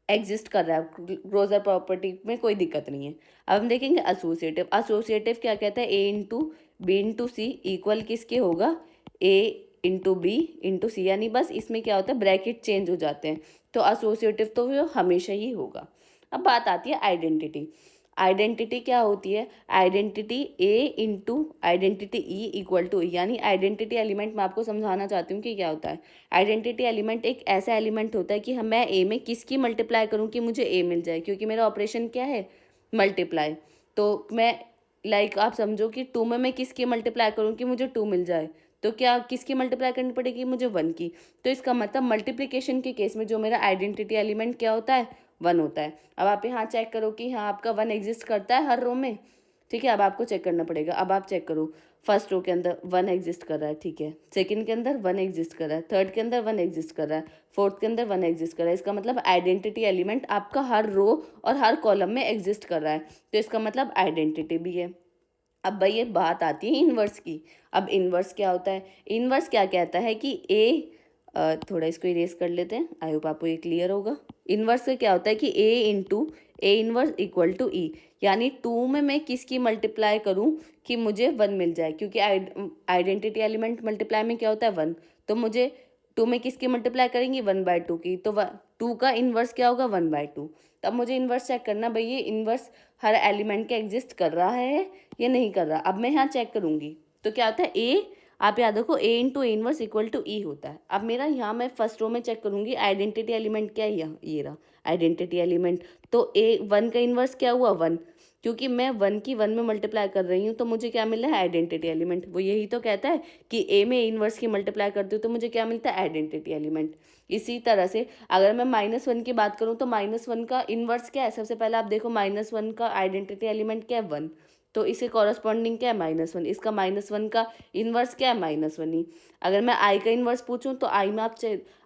एग्जिस्ट कर रहा है, क्लोजर प्रॉपर्टी में कोई दिक्कत नहीं है। अब हम देखेंगे एसोसिएटिव। एसोसिएटिव क्या कहता है, ए इंटू बी इंटू सी इक्वल किसके होगा, ए इंटू बी इंटू सी, यानी बस इसमें क्या होता है, ब्रैकेट चेंज हो जाते हैं, तो एसोसिएटिव तो वो हमेशा ही होगा। अब बात आती है आइडेंटिटी। आइडेंटिटी क्या होती है, identity A into identity E equal to, यानी आइडेंटिटी एलिमेंट मैं आपको समझाना चाहती हूँ कि क्या होता है। आइडेंटिटी एलिमेंट एक ऐसा एलिमेंट होता है कि हम मैं ए में किसकी मल्टीप्लाई करूँ कि मुझे ए मिल जाए, क्योंकि मेरा ऑपरेशन क्या है, मल्टीप्लाई। तो मैं लाइक आप समझो कि 2 में मैं किसकी मल्टीप्लाई करूँ कि मुझे 2 मिल जाए, तो क्या किसकी मल्टीप्लाई करनी पड़ेगी, मुझे 1 की। तो इसका मतलब मल्टीप्लिकेशन के केस में जो मेरा आइडेंटिटी एलिमेंट क्या होता है, 1 होता है। अब आप यहाँ चेक करो कि हाँ आपका 1 एग्जिस्ट करता है हर रो में, ठीक है। अब आपको चेक करना पड़ेगा। अब आप चेक करो, फर्स्ट रो के अंदर 1 एग्जिस्ट कर रहा है, ठीक है। सेकंड के अंदर 1 एग्जिस्ट कर रहा है, थर्ड के अंदर 1 एग्जिस्ट कर रहा है, फोर्थ के अंदर 1 एग्जिस्ट कर रहा है। इसका मतलब आइडेंटिटी एलिमेंट आपका हर रो और हर कॉलम में एग्जिस्ट कर रहा है, तो इसका मतलब आइडेंटिटी भी है। अब भाई ये बात आती है इन्वर्स की। अब इन्वर्स क्या होता है, इन्वर्स क्या कहता है कि ए थोड़ा इसको इरेज कर लेते हैं, आई होप आपको ये क्लियर होगा। इन्वर्स से क्या होता है कि A into A inverse equal to E, यानी 2 में मैं किसकी मल्टीप्लाई करूं कि मुझे 1 मिल जाए, क्योंकि आइडेंटिटी एलिमेंट मल्टीप्लाई में क्या होता है 1, तो मुझे 2 में किसकी मल्टीप्लाई करेंगी 1/2 की, तो 2 का इन्वर्स क्या होगा 1/2। तब मुझे इन्वर्स चेक करना भाई ये इन्वर्स हर एलिमेंट के एग्जिस्ट कर रहा है या नहीं कर रहा। अब मैं यहाँ चेक करूँगी तो क्या होता है ए, आप याद रखो A into A inverse equal to E होता है। अब मेरा यहाँ मैं फर्स्ट रो में चेक करूँगी आइडेंटिटी एलिमेंट क्या है, यहाँ ये रहा आइडेंटिटी एलिमेंट। तो ए 1 का इन्वर्स क्या हुआ 1, क्योंकि मैं 1 की 1 में मल्टीप्लाई कर रही हूँ तो मुझे क्या मिल रहा है आइडेंटिटी एलिमेंट। वो यही तो कहता है कि ए में इन्वर्स की मल्टीप्लाई करती हूँ तो मुझे क्या मिलता है आइडेंटिटी एलिमेंट। इसी तरह से अगर मैं -1 की बात करूँ तो -1 का इन्वर्स क्या है, सबसे पहले आप देखो -1 का आइडेंटिटी एलिमेंट क्या है 1, तो इसे कॉरस्पॉन्डिंग क्या है -1, इसका -1 का इन्वर्स क्या है -1 ही। अगर मैं आई का इन्वर्स पूछूं तो आई में आप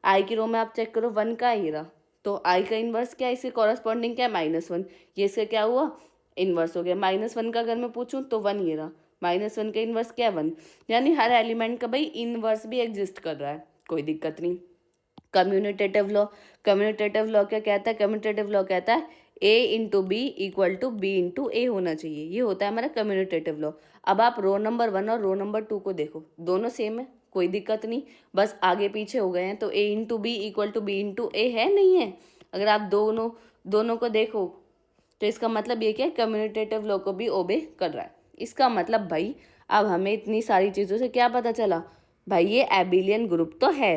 आई की रो में आप चेक करो 1 का ही रहा, तो आई का इन्वर्स क्या है, इसके कॉरस्पॉन्डिंग क्या है -1, ये इसका क्या हुआ इन्वर्स हो गया। -1 का अगर मैं पूछूं तो 1 ये रहा, -1 का इन्वर्स क्या है 1, यानी हर एलिमेंट का भाई इन्वर्स भी एग्जिस्ट कर रहा है, कोई दिक्कत नहीं। कम्यूटेटिव लॉ, कम्यूटेटिव लॉ क्या कहता है, कम्यूटेटिव लॉ कहता है a into B equal to B into A होना चाहिए, ये होता है हमारा कम्यूटेटिव लॉ। अब आप रो नंबर 1 और रो नंबर 2 को देखो, दोनों सेम है, कोई दिक्कत नहीं, बस आगे पीछे हो गए हैं। तो a into B equal to B into A है नहीं है, अगर आप दोनों को देखो तो इसका मतलब ये क्या है कम्यूटेटिव लॉ को भी ओबे कर रहा है। इसका मतलब भाई अब हमें इतनी सारी चीज़ों से क्या पता चला, भाई ये एबिलियन ग्रुप तो है,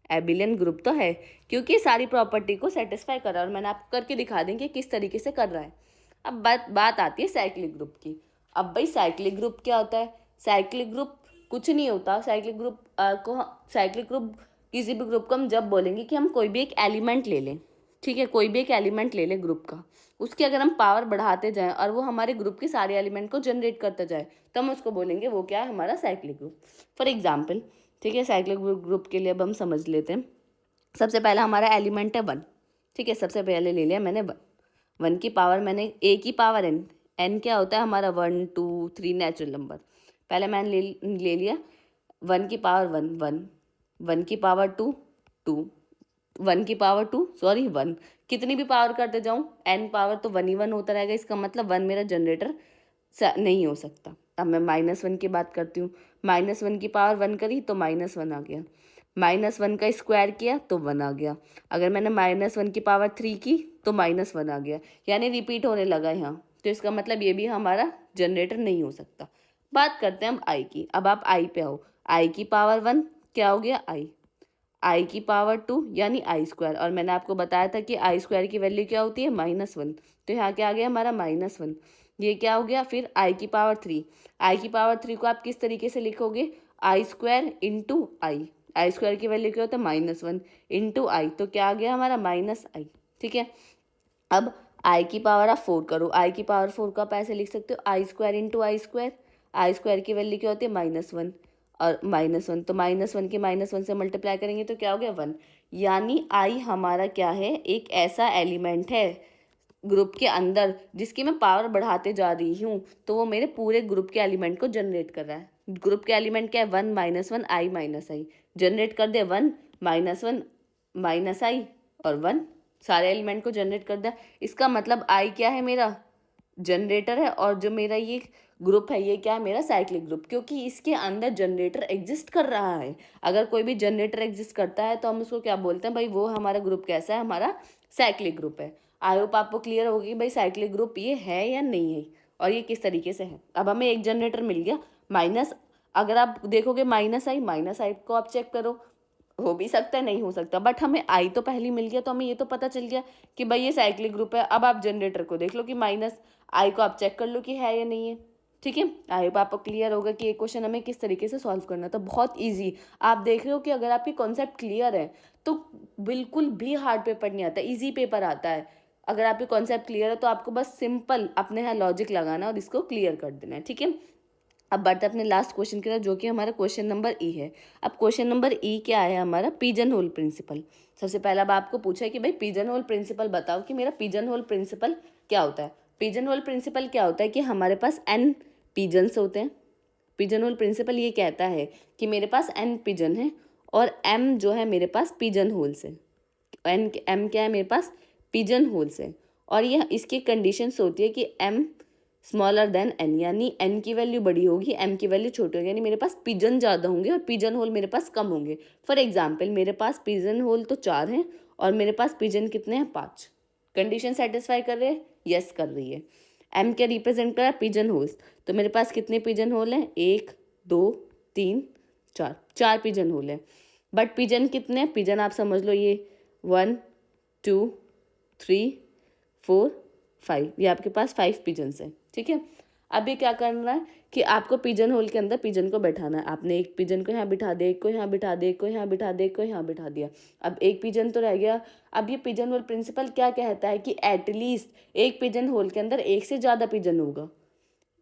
एबिलियन ग्रुप तो है, क्योंकि सारी प्रॉपर्टी को सेटिस्फाई कर रहा है और मैंने आपको करके दिखा देंगे किस तरीके से कर रहा है। अब बात आती है साइक्लिक ग्रुप की। अब भाई साइक्लिक ग्रुप क्या होता है, साइक्लिक ग्रुप कुछ नहीं होता। साइक्लिक ग्रुप साइक्लिक ग्रुप किसी भी ग्रुप को हम जब बोलेंगे कि हम कोई भी एक एलिमेंट ले लें, ठीक है, कोई भी एक एलिमेंट ले लें ग्रुप का, उसकी अगर हम पावर बढ़ाते जाएं और वो हमारे ग्रुप के सारे एलिमेंट को जनरेट करता जाए तो हम उसको बोलेंगे वो क्या है हमारा साइक्लिक ग्रुप। फॉर एग्जाम्पल, ठीक है, साइक्लिक ग्रुप के लिए अब हम समझ लेते हैं। सबसे पहला हमारा एलिमेंट है 1, ठीक है, सबसे पहले ले लिया मैंने 1, 1 की पावर मैंने ए की पावर एन, एन क्या होता है हमारा 1 2 3 नेचुरल नंबर, पहले मैंने ले लिया 1 की पावर 1 1, 1 की पावर 2 2, 1 की पावर 2 सॉरी 1, कितनी भी पावर करते जाऊँ एन पावर तो 1 ही 1 होता रहेगा, इसका मतलब 1 मेरा जनरेटर नहीं हो सकता। अब मैं -1 की बात करती हूँ, -1 की पावर 1 करी तो -1 आ गया, -1 का स्क्वायर किया तो 1 आ गया, अगर मैंने -1 की पावर 3 की तो -1 आ गया, यानी रिपीट होने लगा यहाँ, तो इसका मतलब ये भी हमारा जनरेटर नहीं हो सकता। बात करते हैं हम आई की। अब आप आई पे आओ, आई की पावर 1 क्या हो गया आई की पावर 2 यानी आई स्क्वायर, और मैंने आपको बताया था कि आई स्क्वायर की वैल्यू क्या होती है -1, तो यहाँ क्या आ गया हमारा -1, ये क्या हो गया। फिर आई की पावर 3, आई की पावर 3 को आप किस तरीके से लिखोगे, आई स्क्वायर इंटू आई स्क्वायर की वैल्यू क्या होता है -1 इंटू आई, तो क्या आ गया हमारा -i, ठीक है। अब आई की पावर आप 4 करो, आई की पावर 4 को आप ऐसे लिख सकते हो आई स्क्वायर इंटू आई स्क्वायर की वैल्यू क्या होती है -1 और -1, तो -1 के -1 से मल्टीप्लाई करेंगे तो क्या हो गया 1, यानी आई हमारा क्या है एक ऐसा एलिमेंट है ग्रुप के अंदर जिसकी मैं पावर बढ़ाते जा रही हूँ तो वो मेरे पूरे ग्रुप के एलिमेंट को जनरेट कर रहा है। ग्रुप के एलिमेंट क्या है 1 -1 i -i, जनरेट कर दे 1 -1 -i और 1, सारे एलिमेंट को जनरेट कर दिया। इसका मतलब आई क्या है मेरा जनरेटर है, और जो मेरा ये ग्रुप है ये क्या है मेरा साइक्लिक ग्रुप, क्योंकि इसके अंदर जनरेटर एग्जिस्ट कर रहा है। अगर कोई भी जनरेटर एग्जिस्ट करता है तो हम उसको क्या बोलते हैं भाई वो हमारा ग्रुप कैसा है, हमारा साइक्लिक ग्रुप है। आई होप आपको क्लियर होगी भाई साइक्लिक ग्रुप ये है या नहीं है और ये किस तरीके से है। अब हमें एक जनरेटर मिल गया माइनस, अगर आप देखोगे -i को आप चेक करो, हो भी सकता है नहीं हो सकता, बट हमें आई तो पहले मिल गया तो हमें ये तो पता चल गया कि भाई ये साइक्लिक ग्रुप है। अब आप जनरेटर को देख लो कि -i को आप चेक कर लो कि है या नहीं है, ठीक है। आई होप आपको क्लियर होगा कि ये क्वेश्चन हमें किस तरीके से सॉल्व करना था, बहुत ईजी। आप देख रहे हो कि अगर आपके कॉन्सेप्ट क्लियर है तो बिल्कुल भी हार्ड पेपर नहीं आता, ईजी पेपर आता है। अगर आपके कॉन्सेप्ट क्लियर है तो आपको बस सिंपल अपने यहाँ लॉजिक लगाना और इसको क्लियर कर देना है, ठीक है। अब बढ़ते अपने लास्ट क्वेश्चन की तरफ जो कि हमारा क्वेश्चन नंबर ई है। अब क्वेश्चन नंबर ई क्या है हमारा, पिजन होल प्रिंसिपल। सबसे पहला अब आपको पूछा है कि भाई पिजन होल प्रिंसिपल बताओ कि मेरा पिजन होल प्रिंसिपल क्या होता है। पिजन होल प्रिंसिपल क्या होता है कि हमारे पास n पिजन्स होते हैं। पिजन होल प्रिंसिपल ये कहता है कि मेरे पास n पिजन है और m जो है मेरे पास पिजन होल्स है, m क्या है मेरे पास पिजन होल्स है, और यह इसकी कंडीशंस होती है कि m स्मॉलर देन एन, यानी एन की वैल्यू बड़ी होगी, एम की वैल्यू छोटी होगी, यानी मेरे पास पिजन ज़्यादा होंगे और पिजन होल मेरे पास कम होंगे। फॉर एग्जाम्पल मेरे पास पिजन होल तो 4 हैं और मेरे पास पिजन कितने हैं, 5। कंडीशन सेटिस्फाई कर रहे हैं, यस कर रही है। एम क्या रिप्रेजेंट कर रहा है, पिजन होल्स, तो मेरे पास कितने पिजन होल हैं, 1 2 3 4, 4 पिजन होल हैं। बट पिजन कितने हैं, पिजन आप समझ लो ये 1 2 3 4 5, ये आपके पास 5 पिजन्स हैं, ठीक है। अब ये क्या करना है कि आपको पिजन होल के अंदर पिजन को बैठाना है। आपने एक पिजन को यहाँ बिठा दिया, एक को यहाँ बिठा दिया, एक को यहाँ बिठा दिया, एक को यहाँ बिठा दिया, अब एक पिजन तो रह गया। अब ये पिजन होल प्रिंसिपल क्या कहता है कि एटलीस्ट एक पिजन होल के अंदर एक से ज़्यादा पिजन होगा।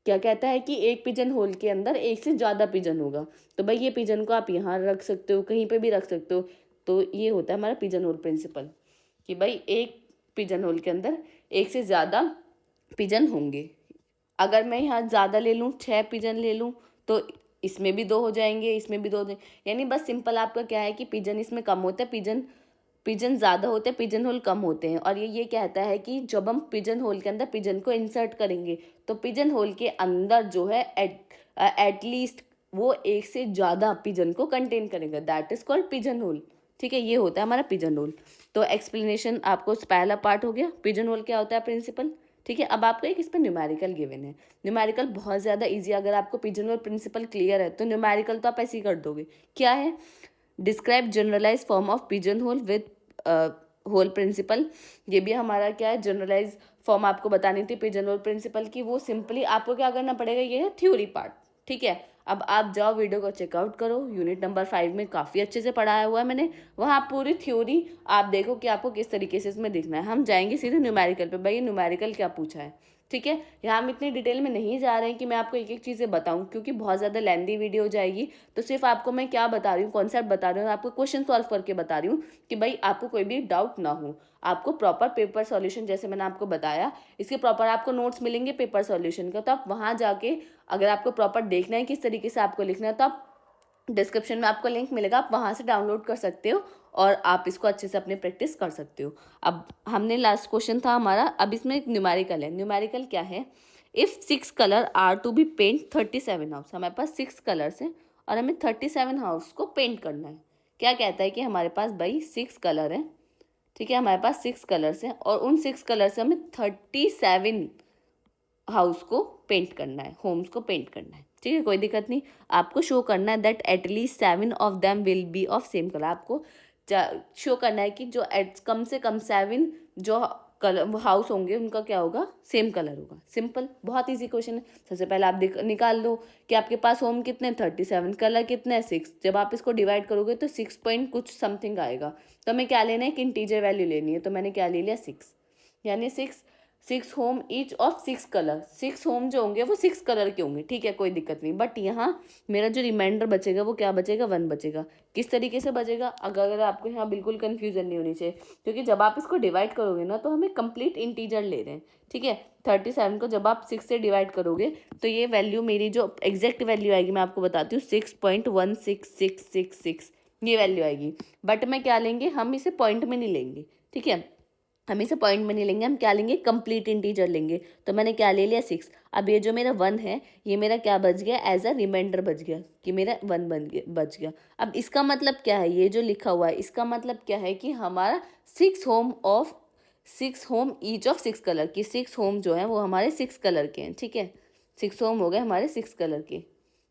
क्या कहता है कि एक पिजन होल के अंदर एक से ज़्यादा पिजन होगा। तो भाई ये पिजन को आप यहाँ रख सकते हो, कहीं पे भी रख सकते हो। तो ये होता है हमारा पिजन होल प्रिंसिपल कि भाई एक पिजन होल के अंदर एक से ज़्यादा पिजन होंगे। अगर मैं यहाँ ज़्यादा ले लूँ, 6 पिजन ले लूँ, तो इसमें भी 2 हो जाएंगे, इसमें भी 2 हो जाएंगे, यानी बस सिंपल आपका क्या है कि पिजन इसमें कम होता है, पिजन ज़्यादा होते हैं, पिजन होल कम होते हैं। और ये कहता है कि जब हम पिजन होल के अंदर पिजन को इंसर्ट करेंगे तो पिजन होल के अंदर जो है एटलीस्ट वो एक से ज़्यादा पिजन को कंटेन करेगा, that is called pigeon hole, ठीक है। ये होता है हमारा पिजन होल। तो एक्सप्लेनेशन आपको पहला पार्ट हो गया, पिजन होल क्या होता है प्रिंसिपल, ठीक है। अब आपको एक इस पर न्यूमेरिकल गिवन है। न्यूमेरिकल बहुत ज़्यादा ईजी, अगर आपको पिजन होल प्रिंसिपल क्लियर है तो न्यूमेरिकल तो आप ऐसे ही कर दोगे। क्या है, describe generalise form of pigeon hole with hole principle. ये भी हमारा क्या है, जनरलाइज फॉर्म आपको बतानी थी पिजन होल प्रिंसिपल की। वो सिंपली आपको क्या करना पड़ेगा, ये है थ्योरी पार्ट, ठीक है। अब आप जाओ वीडियो को चेकआउट करो, यूनिट नंबर 5 में काफ़ी अच्छे से पढ़ाया हुआ है मैंने, वहाँ पूरी थ्योरी आप देखो कि आपको किस तरीके से इसमें देखना है। हम जाएंगे सीधे न्यूमेरिकल पे, भाई न्यूमेरिकल क्या पूछा है, ठीक है। यहाँ हम इतनी डिटेल में नहीं जा रहे हैं कि मैं आपको एक एक चीज़ें बताऊँ, क्योंकि बहुत ज़्यादा लेंदी वीडियो हो जाएगी। तो सिर्फ आपको मैं क्या बता रही हूँ, कॉन्सेप्ट बता रही हूँ, आपको क्वेश्चन सॉल्व करके बता रही हूँ कि भाई आपको कोई भी डाउट ना हो। आपको प्रॉपर पेपर सॉल्यूशन, जैसे मैंने आपको बताया, इसके प्रॉपर आपको नोट्स मिलेंगे पेपर सॉल्यूशन का। तो आप वहाँ जाके अगर आपको प्रॉपर देखना है किस तरीके से आपको लिखना है, तो आप डिस्क्रिप्शन में आपको लिंक मिलेगा, आप वहाँ से डाउनलोड कर सकते हो और आप इसको अच्छे से अपने प्रैक्टिस कर सकते हो। अब हमने लास्ट क्वेश्चन था हमारा, अब इसमें एक न्यूमेरिकल है। न्यूमेरिकल क्या है, if 6 colour are to be paint 37 house, हमारे पास 6 कलर्स हैं और हमें 37 हाउस को पेंट करना है। क्या कहता है कि हमारे पास भाई 6 कलर हैं, ठीक है, हमारे पास 6 कलर्स हैं और उन 6 कलर से हमें 37 हाउस को पेंट करना है, होम्स को पेंट करना है, ठीक है। कोई दिक्कत नहीं, आपको शो करना है that at least 7 of them will be of same colour. आपको शो करना है कि जो कम से कम 7 जो कलर हाउस होंगे उनका क्या होगा, सेम कलर होगा। सिंपल, बहुत इजी क्वेश्चन है। सबसे पहले आप निकाल लो कि आपके पास होम कितने, 37, कलर कितने हैं, 6। जब आप इसको डिवाइड करोगे तो 6 पॉइंट कुछ समथिंग आएगा। तो हमें क्या लेना है, कि इंटीजर वैल्यू लेनी है, तो मैंने क्या ले लिया, 6, यानी 6 home each of 6 colour. 6 home जो होंगे वो 6 कलर के होंगे, ठीक है, कोई दिक्कत नहीं। बट यहाँ मेरा जो रिमाइंडर बचेगा वो क्या बचेगा, 1 बचेगा। किस तरीके से बचेगा, अगर आपको यहाँ बिल्कुल कन्फ्यूजन नहीं होनी चाहिए, क्योंकि जब आप इसको डिवाइड करोगे ना तो हमें कंप्लीट इंटीजर ले रहे हैं, ठीक है। 37 को जब आप 6 से डिवाइड करोगे तो ये वैल्यू, मेरी जो एग्जैक्ट वैल्यू आएगी मैं आपको बताती हूँ, 6.16666 ये वैल्यू आएगी। बट मैं क्या लेंगे, हम इसे पॉइंट में नहीं लेंगे, ठीक है, हम इसे पॉइंट में नहीं लेंगे, हम क्या लेंगे, कंप्लीट इंटीजर लेंगे। तो मैंने क्या ले लिया, 6। अब ये जो मेरा 1 है ये मेरा क्या बच गया, एज अ रिमाइंडर बच गया, कि मेरा 1 बच गया। अब इसका मतलब क्या है, ये जो लिखा हुआ है इसका मतलब क्या है कि हमारा 6 होम ईच ऑफ 6 कलर की, 6 होम जो है वो हमारे 6 कलर के हैं, ठीक है। 6 होम हो गए हमारे 6 कलर के।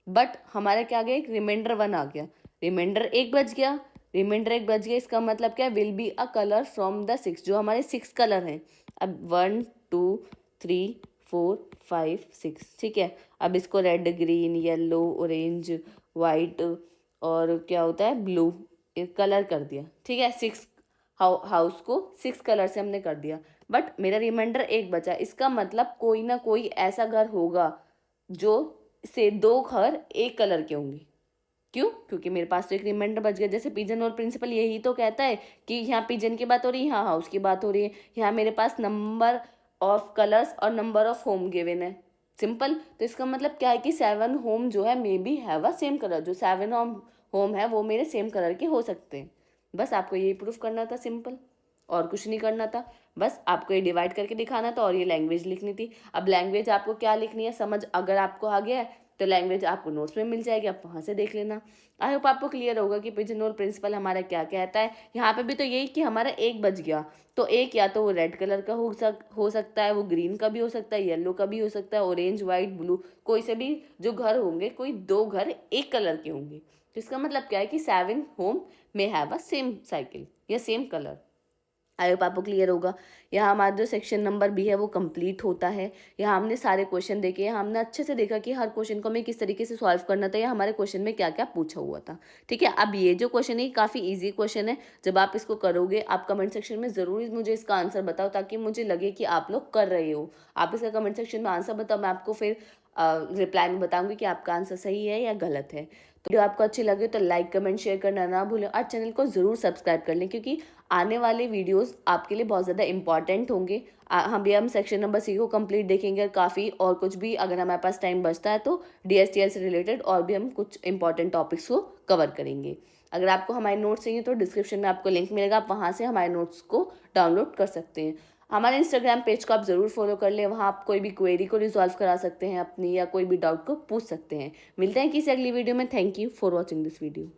बट हमारा क्या आ गया, एक रिमाइंडर 1 आ गया, रिमाइंडर 1 बच गया, रिमाइंडर 1 बच गया। इसका मतलब क्या, will be a colour from the 6, जो हमारे 6 कलर हैं। अब 1 2 3 4 5 6, ठीक है। अब इसको red green yellow orange white और क्या होता है ब्लू कलर कर दिया, ठीक है। 6 हाउस को 6 कलर से हमने कर दिया। बट मेरा रिमाइंडर 1 बचा, इसका मतलब कोई ना कोई ऐसा घर होगा जो से 2 घर एक कलर के होंगे। क्यों, क्योंकि मेरे पास तो एक रिमाइंडर बच गया। जैसे पिजन और प्रिंसिपल यही तो कहता है कि यहाँ पिजन की बात हो रही है, यहाँ हाउस की बात हो रही है, यहाँ मेरे पास नंबर ऑफ कलर्स और नंबर ऑफ होम गिवन है। सिंपल, तो इसका मतलब क्या है कि 7 होम जो है may be have a same colour, जो 7 होम है वो मेरे सेम कलर के हो सकते हैं। बस आपको यही प्रूफ करना था, सिंपल। और कुछ नहीं करना था, बस आपको ये डिवाइड करके दिखाना था और ये लैंग्वेज लिखनी थी। अब लैंग्वेज आपको क्या लिखनी है समझ अगर आपको आ गया है तो लैंग्वेज आपको नोट्स में मिल जाएगी, आप वहाँ से देख लेना। आई होप आपको क्लियर होगा कि पिजनहोल प्रिंसिपल हमारा क्या कहता है। यहाँ पे भी तो यही कि हमारा एक बज गया, तो एक या तो वो रेड कलर का हो सकता है, वो ग्रीन का भी हो सकता है, येलो का भी हो सकता है, ऑरेंज वाइट ब्लू, कोई से भी जो घर होंगे, कोई 2 घर एक कलर के होंगे। तो इसका मतलब क्या है कि 7 होम में हैव अ सेम साइकिल या सेम कलर। आई होप आपको क्लियर होगा। यहाँ हमारा जो सेक्शन नंबर बी है वो कंप्लीट होता है। यहाँ हमने सारे क्वेश्चन देखे, यहाँ हमने अच्छे से देखा कि हर क्वेश्चन को हमें किस तरीके से सॉल्व करना था या हमारे क्वेश्चन में क्या क्या पूछा हुआ था। ठीक है, अब ये जो क्वेश्चन है काफ़ी ईजी क्वेश्चन है। जब आप इसको करोगे आप कमेंट सेक्शन में ज़रूर मुझे इसका आंसर बताओ ताकि मुझे लगे कि आप लोग कर रहे हो। आप इसका कमेंट सेक्शन में आंसर बताओ, मैं आपको फिर रिप्लाई में बताऊंगी कि आपका आंसर सही है या गलत है। तो वीडियो आपको अच्छी लगे तो लाइक कमेंट शेयर करना ना भूलें और चैनल को ज़रूर सब्सक्राइब कर लें क्योंकि आने वाले वीडियोस आपके लिए बहुत ज़्यादा इंपॉर्टेंट होंगे। हम सेक्शन नंबर सी को कंप्लीट देखेंगे, काफ़ी और कुछ भी अगर हमारे पास टाइम बचता है तो DSTL से रिलेटेड और भी हम कुछ इंपॉर्टेंट टॉपिक्स को कवर करेंगे। अगर आपको हमारे नोट्स चाहिए तो डिस्क्रिप्शन में आपको लिंक मिलेगा, आप वहाँ से हमारे नोट्स को डाउनलोड कर सकते हैं। हमारे इंस्टाग्राम पेज को आप ज़रूर फॉलो कर लें, वहाँ आप कोई भी क्वेरी को रिजॉल्व करा सकते हैं अपनी या कोई भी डाउट को पूछ सकते हैं। मिलते हैं किसी अगली वीडियो में। Thank you for watching this video.